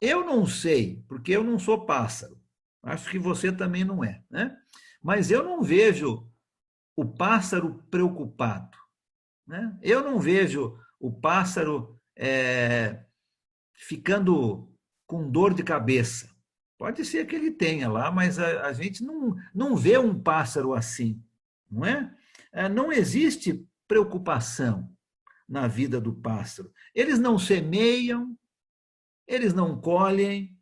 Eu não sei, porque eu não sou pássaro. Acho que você também não é, né? Mas eu não vejo o pássaro preocupado, né? Eu não vejo o pássaro ficando com dor de cabeça. Pode ser que ele tenha lá, mas a gente não vê um pássaro assim, não é? Não existe preocupação na vida do pássaro. Eles não semeiam, eles não colhem,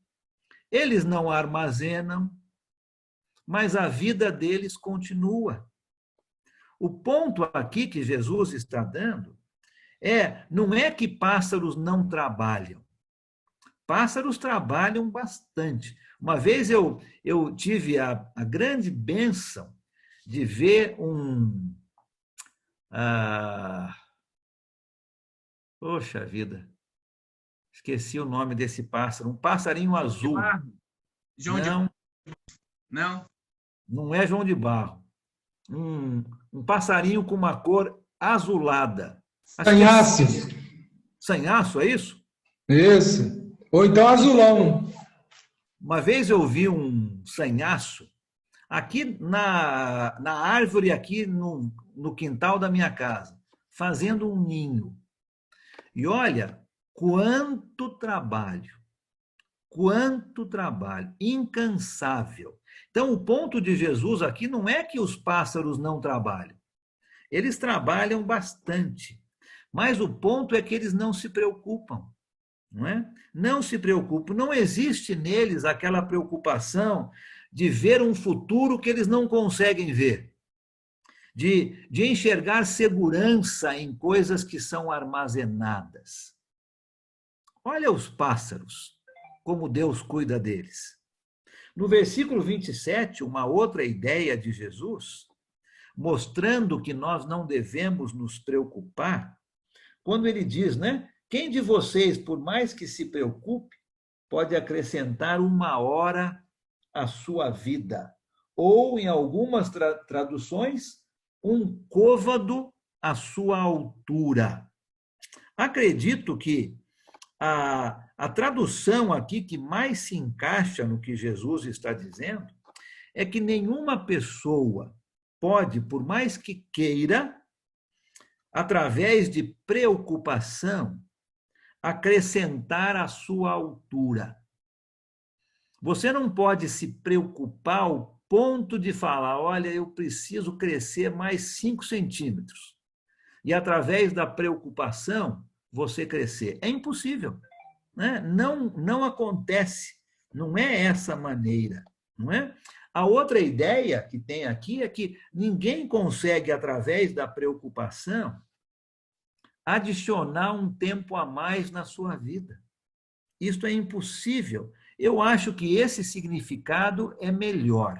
eles não armazenam, mas a vida deles continua. O ponto aqui que Jesus está dando Não é que pássaros não trabalham. Pássaros trabalham bastante. Uma vez eu tive a grande bênção de ver poxa vida, esqueci o nome desse pássaro, um passarinho azul. João de Não, Não? não é João de Barro. Um passarinho com uma cor azulada. Sanhaço. Sanhaço, é isso? Isso. Ou então azulão. Uma vez eu vi um sanhaço aqui na árvore, aqui no quintal da minha casa, fazendo um ninho. E olha, quanto trabalho, incansável. Então, o ponto de Jesus aqui não é que os pássaros não trabalham. Eles trabalham bastante, mas o ponto é que eles não se preocupam. Não é? Não se preocupam, não existe neles aquela preocupação de ver um futuro que eles não conseguem ver, de enxergar segurança em coisas que são armazenadas. Olha os pássaros, como Deus cuida deles. No versículo 27, uma outra ideia de Jesus, mostrando que nós não devemos nos preocupar, quando ele diz, né? Quem de vocês, por mais que se preocupe, pode acrescentar 1 hora à sua vida? Ou, em algumas traduções, 1 côvado à sua altura. Acredito que a tradução aqui que mais se encaixa no que Jesus está dizendo é que nenhuma pessoa pode, por mais que queira, através de preocupação, acrescentar a sua altura. Você não pode se preocupar ao ponto de falar, olha, eu preciso crescer mais 5 centímetros. E através da preocupação, você crescer. É impossível. Né? Não acontece. Não é essa maneira. Não é? A outra ideia que tem aqui é que ninguém consegue, através da preocupação, adicionar um tempo a mais na sua vida. Isto é impossível. Eu acho que esse significado é melhor,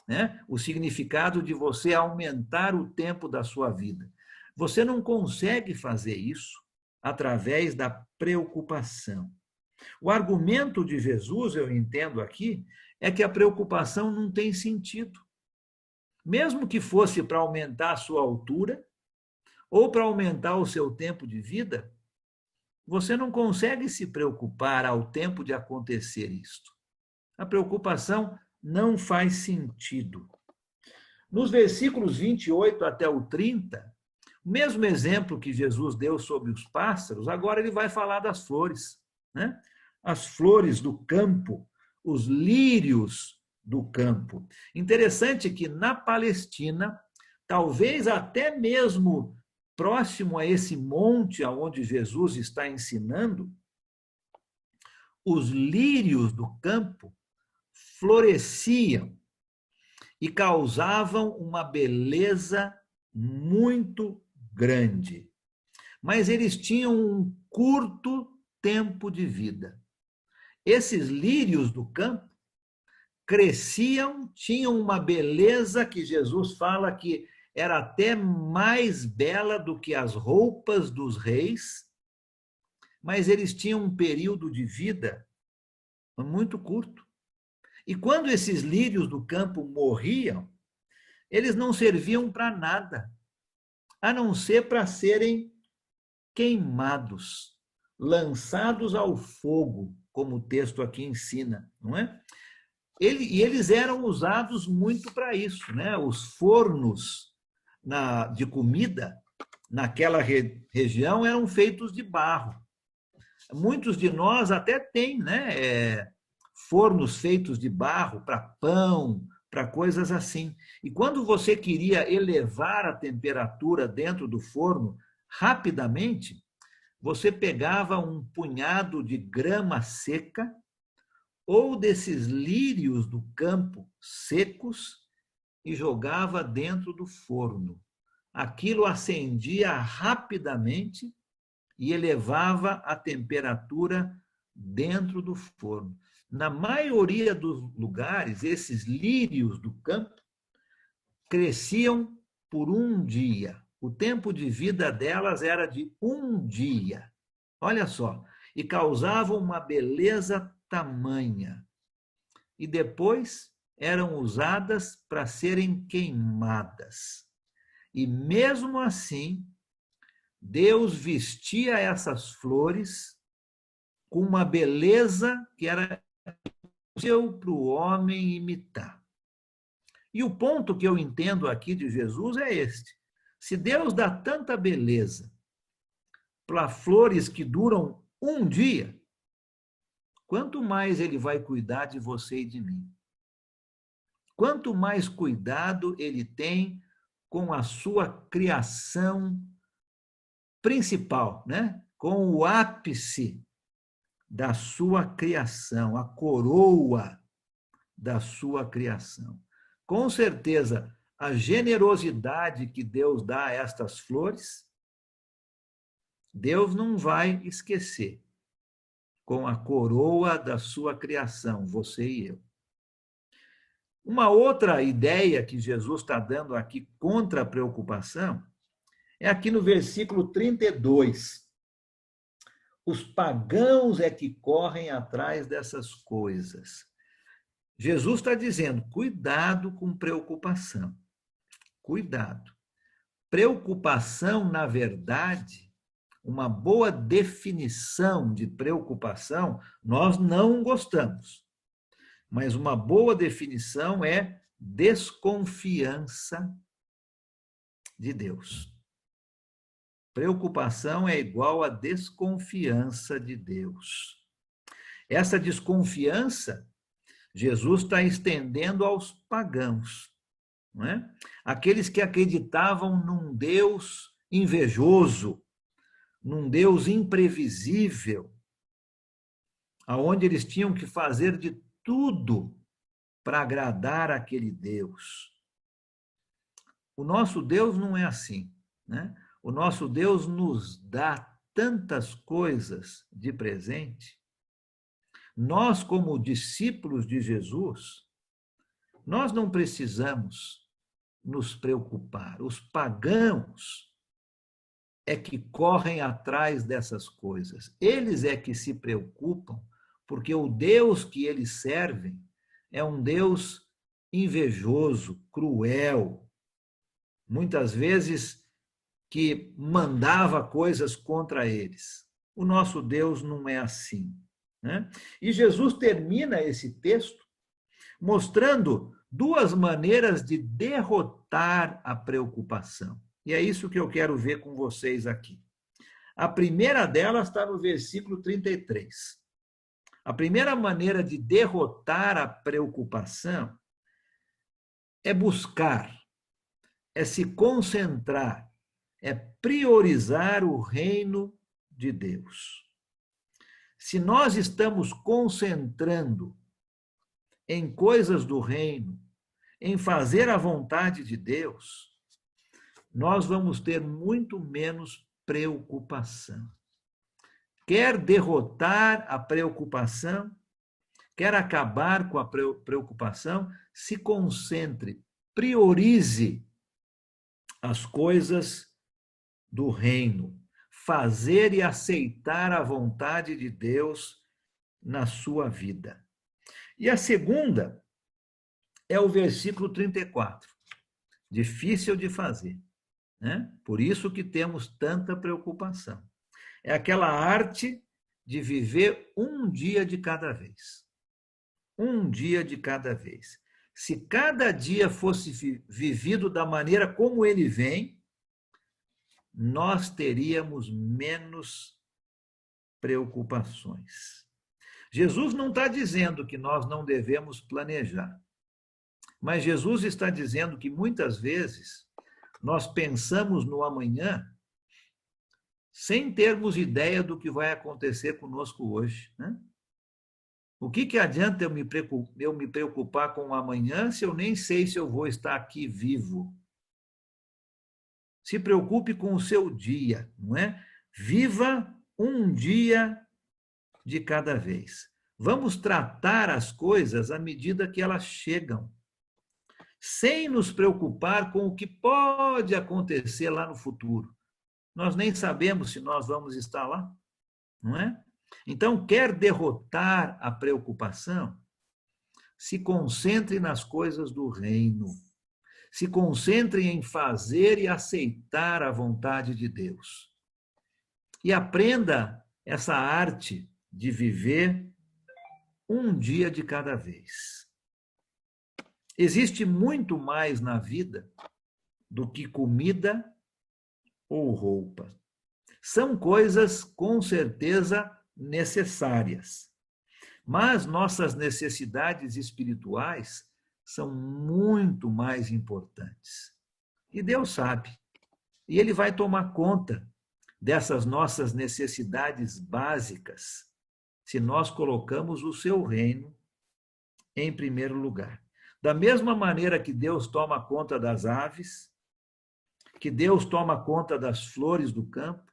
né? O significado de você aumentar o tempo da sua vida. Você não consegue fazer isso através da preocupação. O argumento de Jesus, eu entendo aqui, é que a preocupação não tem sentido. Mesmo que fosse para aumentar a sua altura, ou para aumentar o seu tempo de vida, você não consegue se preocupar ao tempo de acontecer isto. A preocupação não faz sentido. Nos versículos 28 até o 30, o mesmo exemplo que Jesus deu sobre os pássaros, agora ele vai falar das flores, né? As flores do campo, os lírios do campo. Interessante que na Palestina, talvez até mesmo próximo a esse monte aonde Jesus está ensinando, os lírios do campo floresciam e causavam uma beleza muito grande. Mas eles tinham um curto tempo de vida. Esses lírios do campo cresciam, tinham uma beleza que Jesus fala que era até mais bela do que as roupas dos reis, mas eles tinham um período de vida muito curto. E quando esses lírios do campo morriam, eles não serviam para nada, a não ser para serem queimados, lançados ao fogo, como o texto aqui ensina, não é? E eles eram usados muito para isso, né? Os fornos de comida naquela região eram feitos de barro. Muitos de nós até têm, né, fornos feitos de barro para pão, para coisas assim. E quando você queria elevar a temperatura dentro do forno rapidamente, você pegava um punhado de grama seca ou desses lírios do campo secos e jogava dentro do forno. Aquilo acendia rapidamente e elevava a temperatura dentro do forno. Na maioria dos lugares, esses lírios do campo cresciam por um dia. O tempo de vida delas era de um dia. Olha só. E causavam uma beleza tamanha. E depois eram usadas para serem queimadas. E mesmo assim, Deus vestia essas flores com uma beleza que era impossível para o homem imitar. E o ponto que eu entendo aqui de Jesus é este. Se Deus dá tanta beleza para flores que duram um dia, quanto mais Ele vai cuidar de você e de mim. Quanto mais cuidado Ele tem com a sua criação principal, né? Com o ápice da sua criação, a coroa da sua criação. Com certeza, a generosidade que Deus dá a estas flores, Deus não vai esquecer com a coroa da sua criação, você e eu. Uma outra ideia que Jesus está dando aqui contra a preocupação é aqui no versículo 32. Os pagãos é que correm atrás dessas coisas. Jesus está dizendo, cuidado com preocupação. Cuidado. Preocupação, na verdade, uma boa definição de preocupação, nós não gostamos. Mas uma boa definição é desconfiança de Deus. Preocupação é igual a desconfiança de Deus. Essa desconfiança, Jesus está estendendo aos pagãos, não é? Aqueles que acreditavam num Deus invejoso, num Deus imprevisível, aonde eles tinham que fazer de tudo para agradar aquele Deus. O nosso Deus não é assim, né? O nosso Deus nos dá tantas coisas de presente. Nós, como discípulos de Jesus, nós não precisamos nos preocupar. Os pagãos é que correm atrás dessas coisas. Eles é que se preocupam, porque o Deus que eles servem é um Deus invejoso, cruel, muitas vezes que mandava coisas contra eles. O nosso Deus não é assim, né? E Jesus termina esse texto mostrando duas maneiras de derrotar a preocupação. E é isso que eu quero ver com vocês aqui. A primeira delas está no versículo 33. A primeira maneira de derrotar a preocupação é buscar, é se concentrar, é priorizar o reino de Deus. Se nós estamos concentrando em coisas do reino, em fazer a vontade de Deus, nós vamos ter muito menos preocupação. Quer derrotar a preocupação, quer acabar com a preocupação, se concentre, priorize as coisas do reino, fazer e aceitar a vontade de Deus na sua vida. E a segunda é o versículo 34, difícil de fazer, né? Por isso que temos tanta preocupação. É aquela arte de viver um dia de cada vez. Um dia de cada vez. Se cada dia fosse vivido da maneira como ele vem, nós teríamos menos preocupações. Jesus não está dizendo que nós não devemos planejar, mas Jesus está dizendo que muitas vezes nós pensamos no amanhã sem termos ideia do que vai acontecer conosco hoje, né? O que adianta eu me preocupar com o amanhã se eu nem sei se eu vou estar aqui vivo? Se preocupe com o seu dia, não é? Viva um dia de cada vez. Vamos tratar as coisas à medida que elas chegam, sem nos preocupar com o que pode acontecer lá no futuro. Nós nem sabemos se nós vamos estar lá, não é? Então, quer derrotar a preocupação? Se concentre nas coisas do reino. Se concentre em fazer e aceitar a vontade de Deus. E aprenda essa arte de viver um dia de cada vez. Existe muito mais na vida do que comida ou roupa. São coisas, com certeza, necessárias. Mas nossas necessidades espirituais são muito mais importantes. E Deus sabe. E Ele vai tomar conta dessas nossas necessidades básicas se nós colocamos o seu reino em primeiro lugar. Da mesma maneira que Deus toma conta das aves, que Deus toma conta das flores do campo,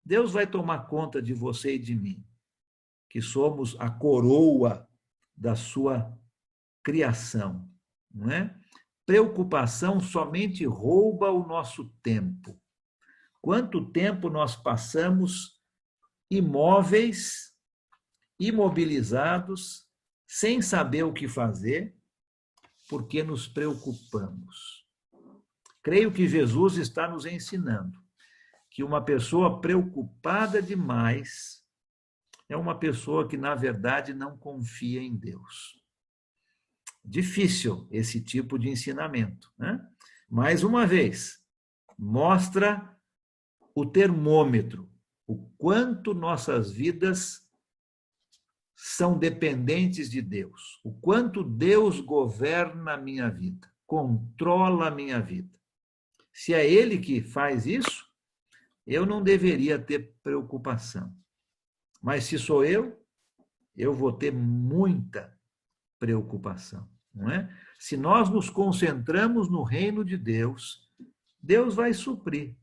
Deus vai tomar conta de você e de mim, que somos a coroa da sua criação, não é? Preocupação somente rouba o nosso tempo. Quanto tempo nós passamos imóveis, imobilizados, sem saber o que fazer, porque nos preocupamos. Creio que Jesus está nos ensinando que uma pessoa preocupada demais é uma pessoa que, na verdade, não confia em Deus. Difícil esse tipo de ensinamento, né? Mais uma vez, mostra o termômetro, o quanto nossas vidas são dependentes de Deus, o quanto Deus governa a minha vida, controla a minha vida. Se é Ele que faz isso, eu não deveria ter preocupação. Mas se sou eu vou ter muita preocupação, não é? Se nós nos concentramos no reino de Deus, Deus vai suprir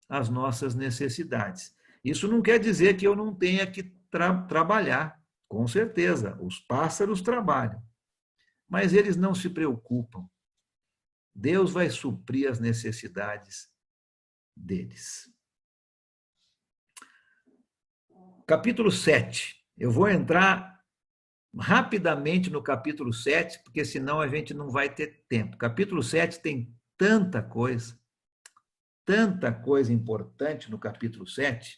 as nossas necessidades. Isso não quer dizer que eu não tenha que trabalhar, com certeza, os pássaros trabalham, mas eles não se preocupam. Deus vai suprir as necessidades deles. Capítulo 7. Eu vou entrar rapidamente no capítulo 7, porque senão a gente não vai ter tempo. Capítulo 7 tem tanta coisa importante no capítulo 7,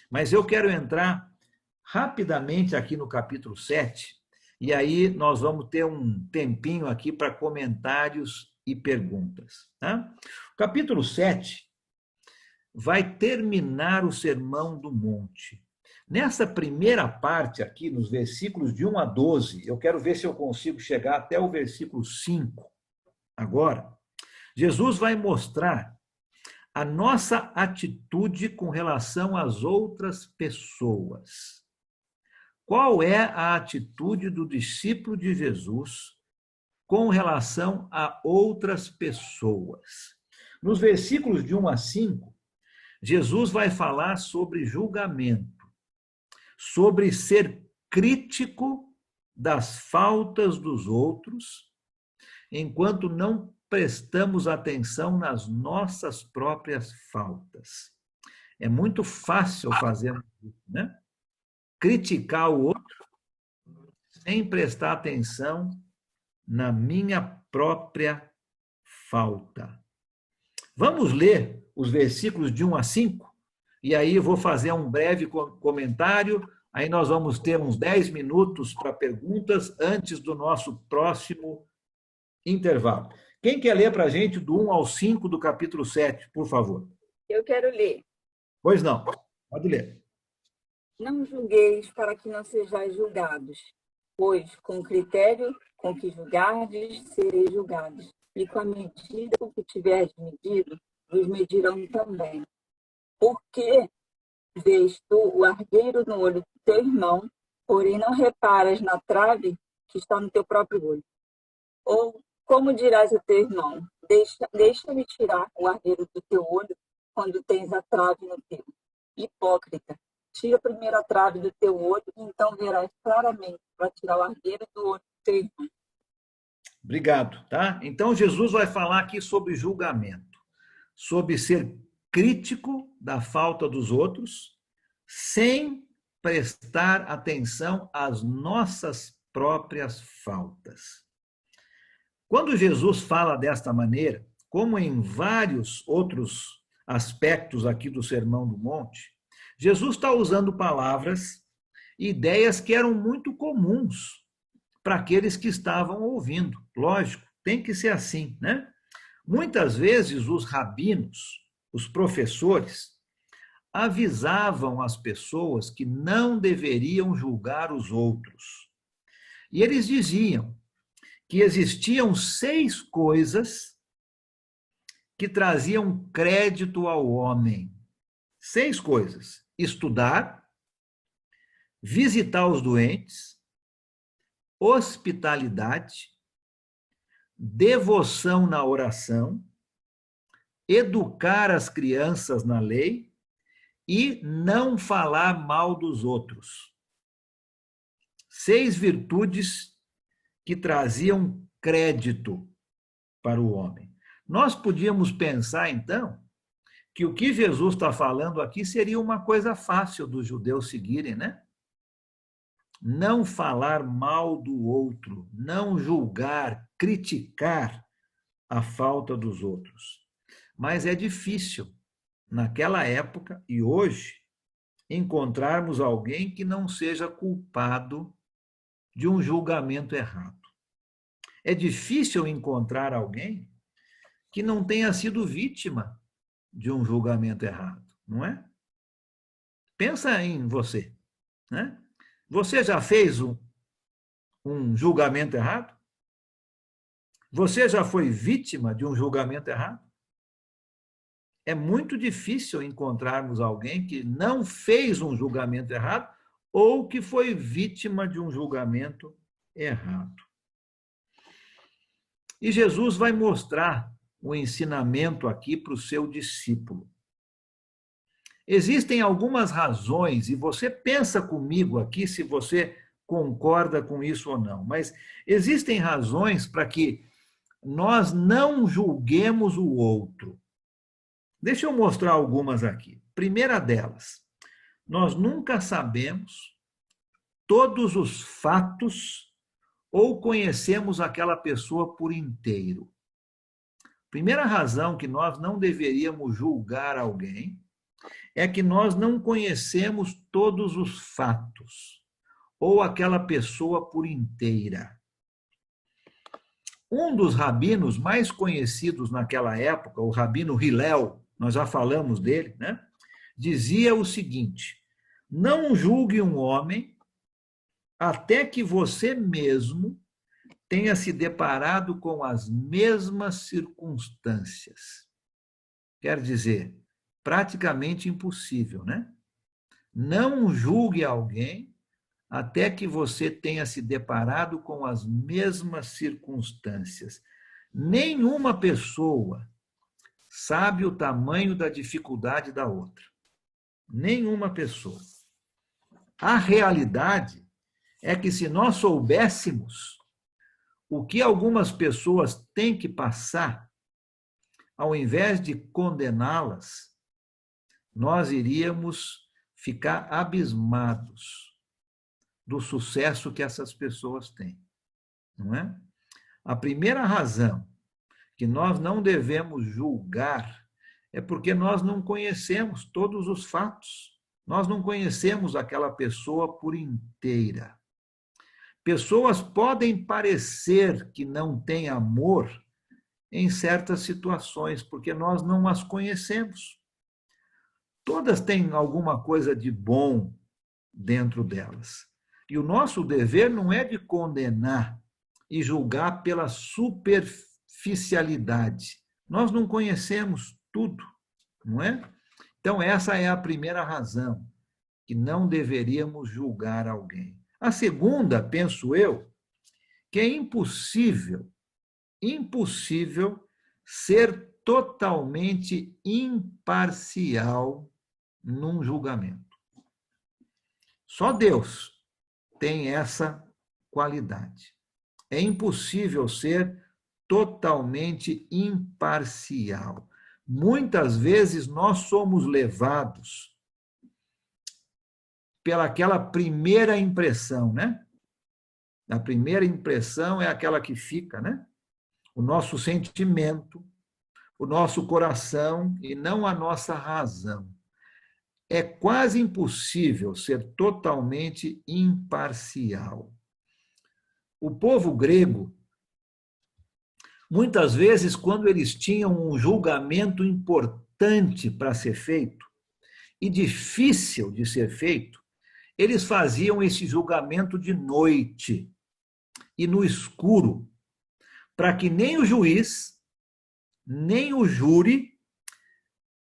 mas eu quero entrar rapidamente aqui no capítulo 7, e aí nós vamos ter um tempinho aqui para comentários e perguntas. Tá? O capítulo 7 vai terminar o Sermão do Monte. Nessa primeira parte aqui, nos versículos de 1 a 12, eu quero ver se eu consigo chegar até o versículo 5 agora. Jesus vai mostrar a nossa atitude com relação às outras pessoas. Qual é a atitude do discípulo de Jesus com relação a outras pessoas? Nos versículos de 1 a 5, Jesus vai falar sobre julgamento, sobre ser crítico das faltas dos outros, enquanto não prestamos atenção nas nossas próprias faltas. É muito fácil fazer isso, né? Criticar o outro sem prestar atenção na minha própria falta. Vamos ler os versículos de 1 a 5? E aí eu vou fazer um breve comentário, aí nós vamos ter uns 10 minutos para perguntas antes do nosso próximo intervalo. Quem quer ler para a gente do 1 ao 5 do capítulo 7, por favor? Eu quero ler. Pois não, pode ler. Não julgueis para que não sejais julgados, pois com o critério com que julgardes, sereis julgados. E com a medida com que tiverdes medido, vos medirão também. Porque vês tu o argueiro no olho do teu irmão, porém não reparas na trave que está no teu próprio olho? Ou como dirás ao teu irmão, deixa-me tirar o argueiro do teu olho, quando tens a trave no teu? Hipócrita, tira a primeira trave do teu olho, e então verás claramente para tirar o argueiro do olho do teu irmão. Obrigado, tá? Então Jesus vai falar aqui sobre julgamento, sobre ser crítico da falta dos outros, sem prestar atenção às nossas próprias faltas. Quando Jesus fala desta maneira, como em vários outros aspectos aqui do Sermão do Monte, Jesus está usando palavras e ideias que eram muito comuns para aqueles que estavam ouvindo. Lógico, tem que ser assim, né? Muitas vezes os rabinos, os professores, avisavam as pessoas que não deveriam julgar os outros. E eles diziam que existiam 6 coisas que traziam crédito ao homem. 6 coisas: estudar, visitar os doentes, hospitalidade, devoção na oração, educar as crianças na lei e não falar mal dos outros. 6 virtudes que traziam crédito para o homem. Nós podíamos pensar, então, que o que Jesus está falando aqui seria uma coisa fácil dos judeus seguirem, né? Não falar mal do outro, não julgar, criticar a falta dos outros. Mas é difícil, naquela época e hoje, encontrarmos alguém que não seja culpado de um julgamento errado. É difícil encontrar alguém que não tenha sido vítima de um julgamento errado, não é? Pensa em você, né? Você já fez um julgamento errado? Você já foi vítima de um julgamento errado? É muito difícil encontrarmos alguém que não fez um julgamento errado ou que foi vítima de um julgamento errado. E Jesus vai mostrar o ensinamento aqui para o seu discípulo. Existem algumas razões, e você pensa comigo aqui se você concorda com isso ou não, mas existem razões para que nós não julguemos o outro. Deixa eu mostrar algumas aqui. Primeira delas, nós nunca sabemos todos os fatos ou conhecemos aquela pessoa por inteiro. Primeira razão que nós não deveríamos julgar alguém é que nós não conhecemos todos os fatos ou aquela pessoa por inteira. Um dos rabinos mais conhecidos naquela época, o rabino Hillel, nós já falamos dele, né? Dizia o seguinte: não julgue um homem até que você mesmo tenha se deparado com as mesmas circunstâncias. Quer dizer, praticamente impossível, né? Não julgue alguém até que você tenha se deparado com as mesmas circunstâncias. Nenhuma pessoa sabe o tamanho da dificuldade da outra. Nenhuma pessoa. A realidade é que se nós soubéssemos o que algumas pessoas têm que passar, ao invés de condená-las, nós iríamos ficar abismados do sucesso que essas pessoas têm, não é? A primeira razão que nós não devemos julgar é porque nós não conhecemos todos os fatos, nós não conhecemos aquela pessoa por inteira. Pessoas podem parecer que não têm amor em certas situações, porque nós não as conhecemos. Todas têm alguma coisa de bom dentro delas. E o nosso dever não é de condenar e julgar pela superficialidade. Nós não conhecemos tudo, não é? Então, essa é a primeira razão, que não deveríamos julgar alguém. A segunda, penso eu, que é impossível ser totalmente imparcial num julgamento. Só Deus tem essa qualidade. É impossível ser totalmente imparcial. Muitas vezes nós somos levados pelaquela primeira impressão, né? A primeira impressão é aquela que fica, né? O nosso sentimento, o nosso coração e não a nossa razão. É quase impossível ser totalmente imparcial. O povo grego, muitas vezes, quando eles tinham um julgamento importante para ser feito e difícil de ser feito, eles faziam esse julgamento de noite e no escuro, para que nem o juiz, nem o júri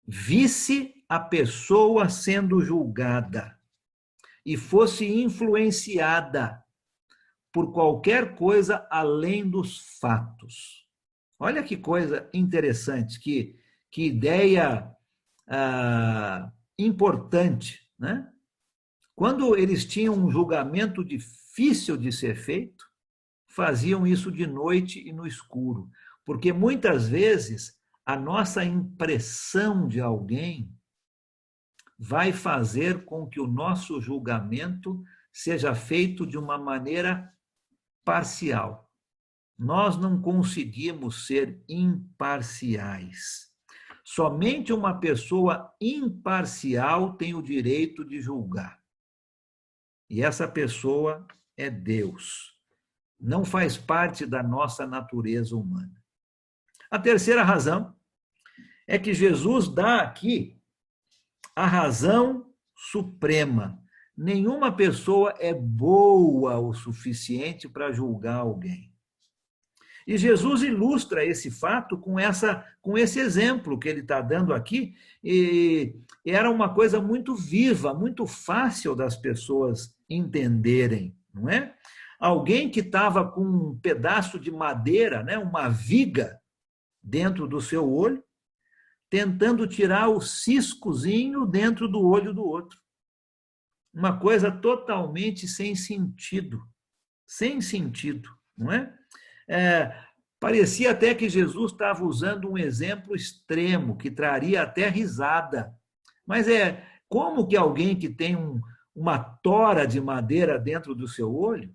visse a pessoa sendo julgada e fosse influenciada por qualquer coisa além dos fatos. Olha que coisa interessante, que ideia importante, né? Quando eles tinham um julgamento difícil de ser feito, faziam isso de noite e no escuro, porque muitas vezes a nossa impressão de alguém vai fazer com que o nosso julgamento seja feito de uma maneira parcial. Nós não conseguimos ser imparciais. Somente uma pessoa imparcial tem o direito de julgar. E essa pessoa é Deus. Não faz parte da nossa natureza humana. A terceira razão é que Jesus dá aqui a razão suprema. Nenhuma pessoa é boa o suficiente para julgar alguém. E Jesus ilustra esse fato com esse exemplo que ele está dando aqui, e era uma coisa muito viva, muito fácil das pessoas entenderem, não é? Alguém que estava com um pedaço de madeira, né, uma viga dentro do seu olho, tentando tirar o ciscozinho dentro do olho do outro. Uma coisa totalmente sem sentido, não é? Parecia até que Jesus estava usando um exemplo extremo, que traria até risada. Mas como que alguém que tem uma tora de madeira dentro do seu olho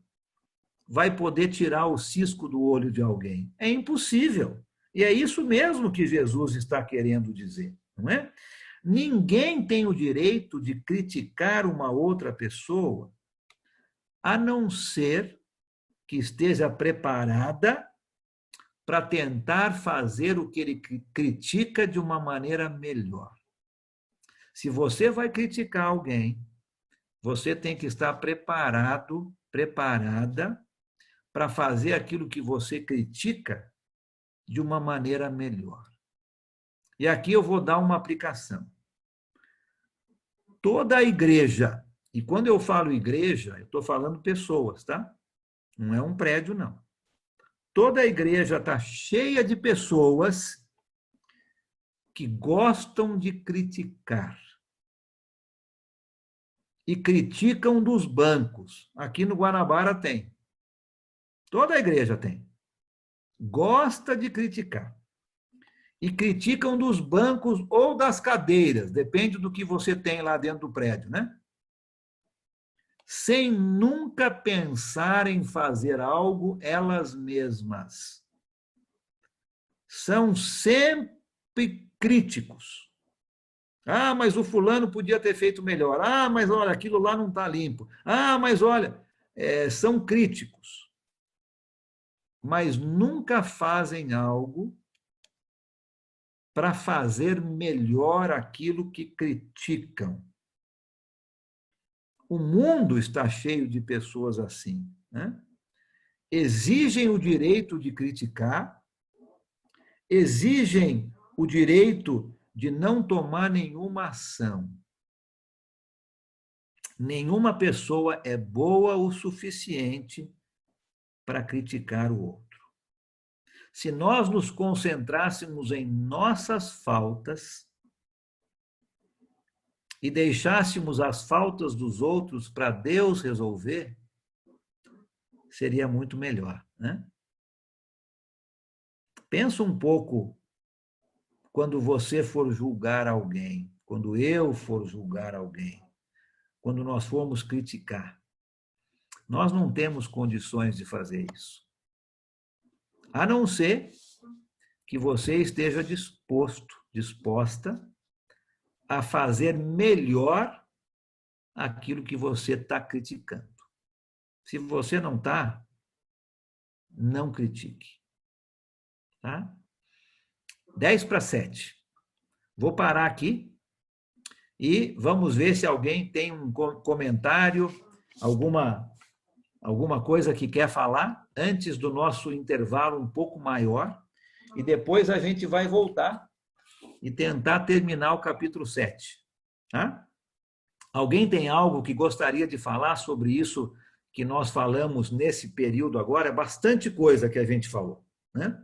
vai poder tirar o cisco do olho de alguém? É impossível. E é isso mesmo que Jesus está querendo dizer, não é? Ninguém tem o direito de criticar uma outra pessoa, a não ser que esteja preparada para tentar fazer o que ele critica de uma maneira melhor. Se você vai criticar alguém, você tem que estar preparado, preparada para fazer aquilo que você critica de uma maneira melhor. E aqui eu vou dar uma aplicação. Toda a igreja, e quando eu falo igreja, eu estou falando pessoas, tá? Não é um prédio, não. Toda a igreja está cheia de pessoas que gostam de criticar. E criticam dos bancos. Aqui no Guanabara tem. Toda a igreja tem. Gosta de criticar. E criticam dos bancos ou das cadeiras, depende do que você tem lá dentro do prédio, né? Sem nunca pensar em fazer algo elas mesmas. São sempre críticos. Ah, mas o fulano podia ter feito melhor. Ah, mas olha, aquilo lá não está limpo. Ah, mas olha, são críticos. Mas nunca fazem algo para fazer melhor aquilo que criticam. O mundo está cheio de pessoas assim, né? Exigem o direito de criticar, exigem o direito de não tomar nenhuma ação. Nenhuma pessoa é boa o suficiente para criticar o outro. Se nós nos concentrássemos em nossas faltas, e deixássemos as faltas dos outros para Deus resolver, seria muito melhor, né? Pensa um pouco quando você for julgar alguém, quando eu for julgar alguém, quando nós formos criticar. Nós não temos condições de fazer isso. A não ser que você esteja disposta a fazer melhor aquilo que você está criticando. Se você não está, não critique. Tá? 6:50. Vou parar aqui e vamos ver se alguém tem um comentário, alguma coisa que quer falar antes do nosso intervalo um pouco maior, e depois a gente vai voltar e tentar terminar o capítulo 7. Tá? Alguém tem algo que gostaria de falar sobre isso que nós falamos nesse período agora? É bastante coisa que a gente falou, né?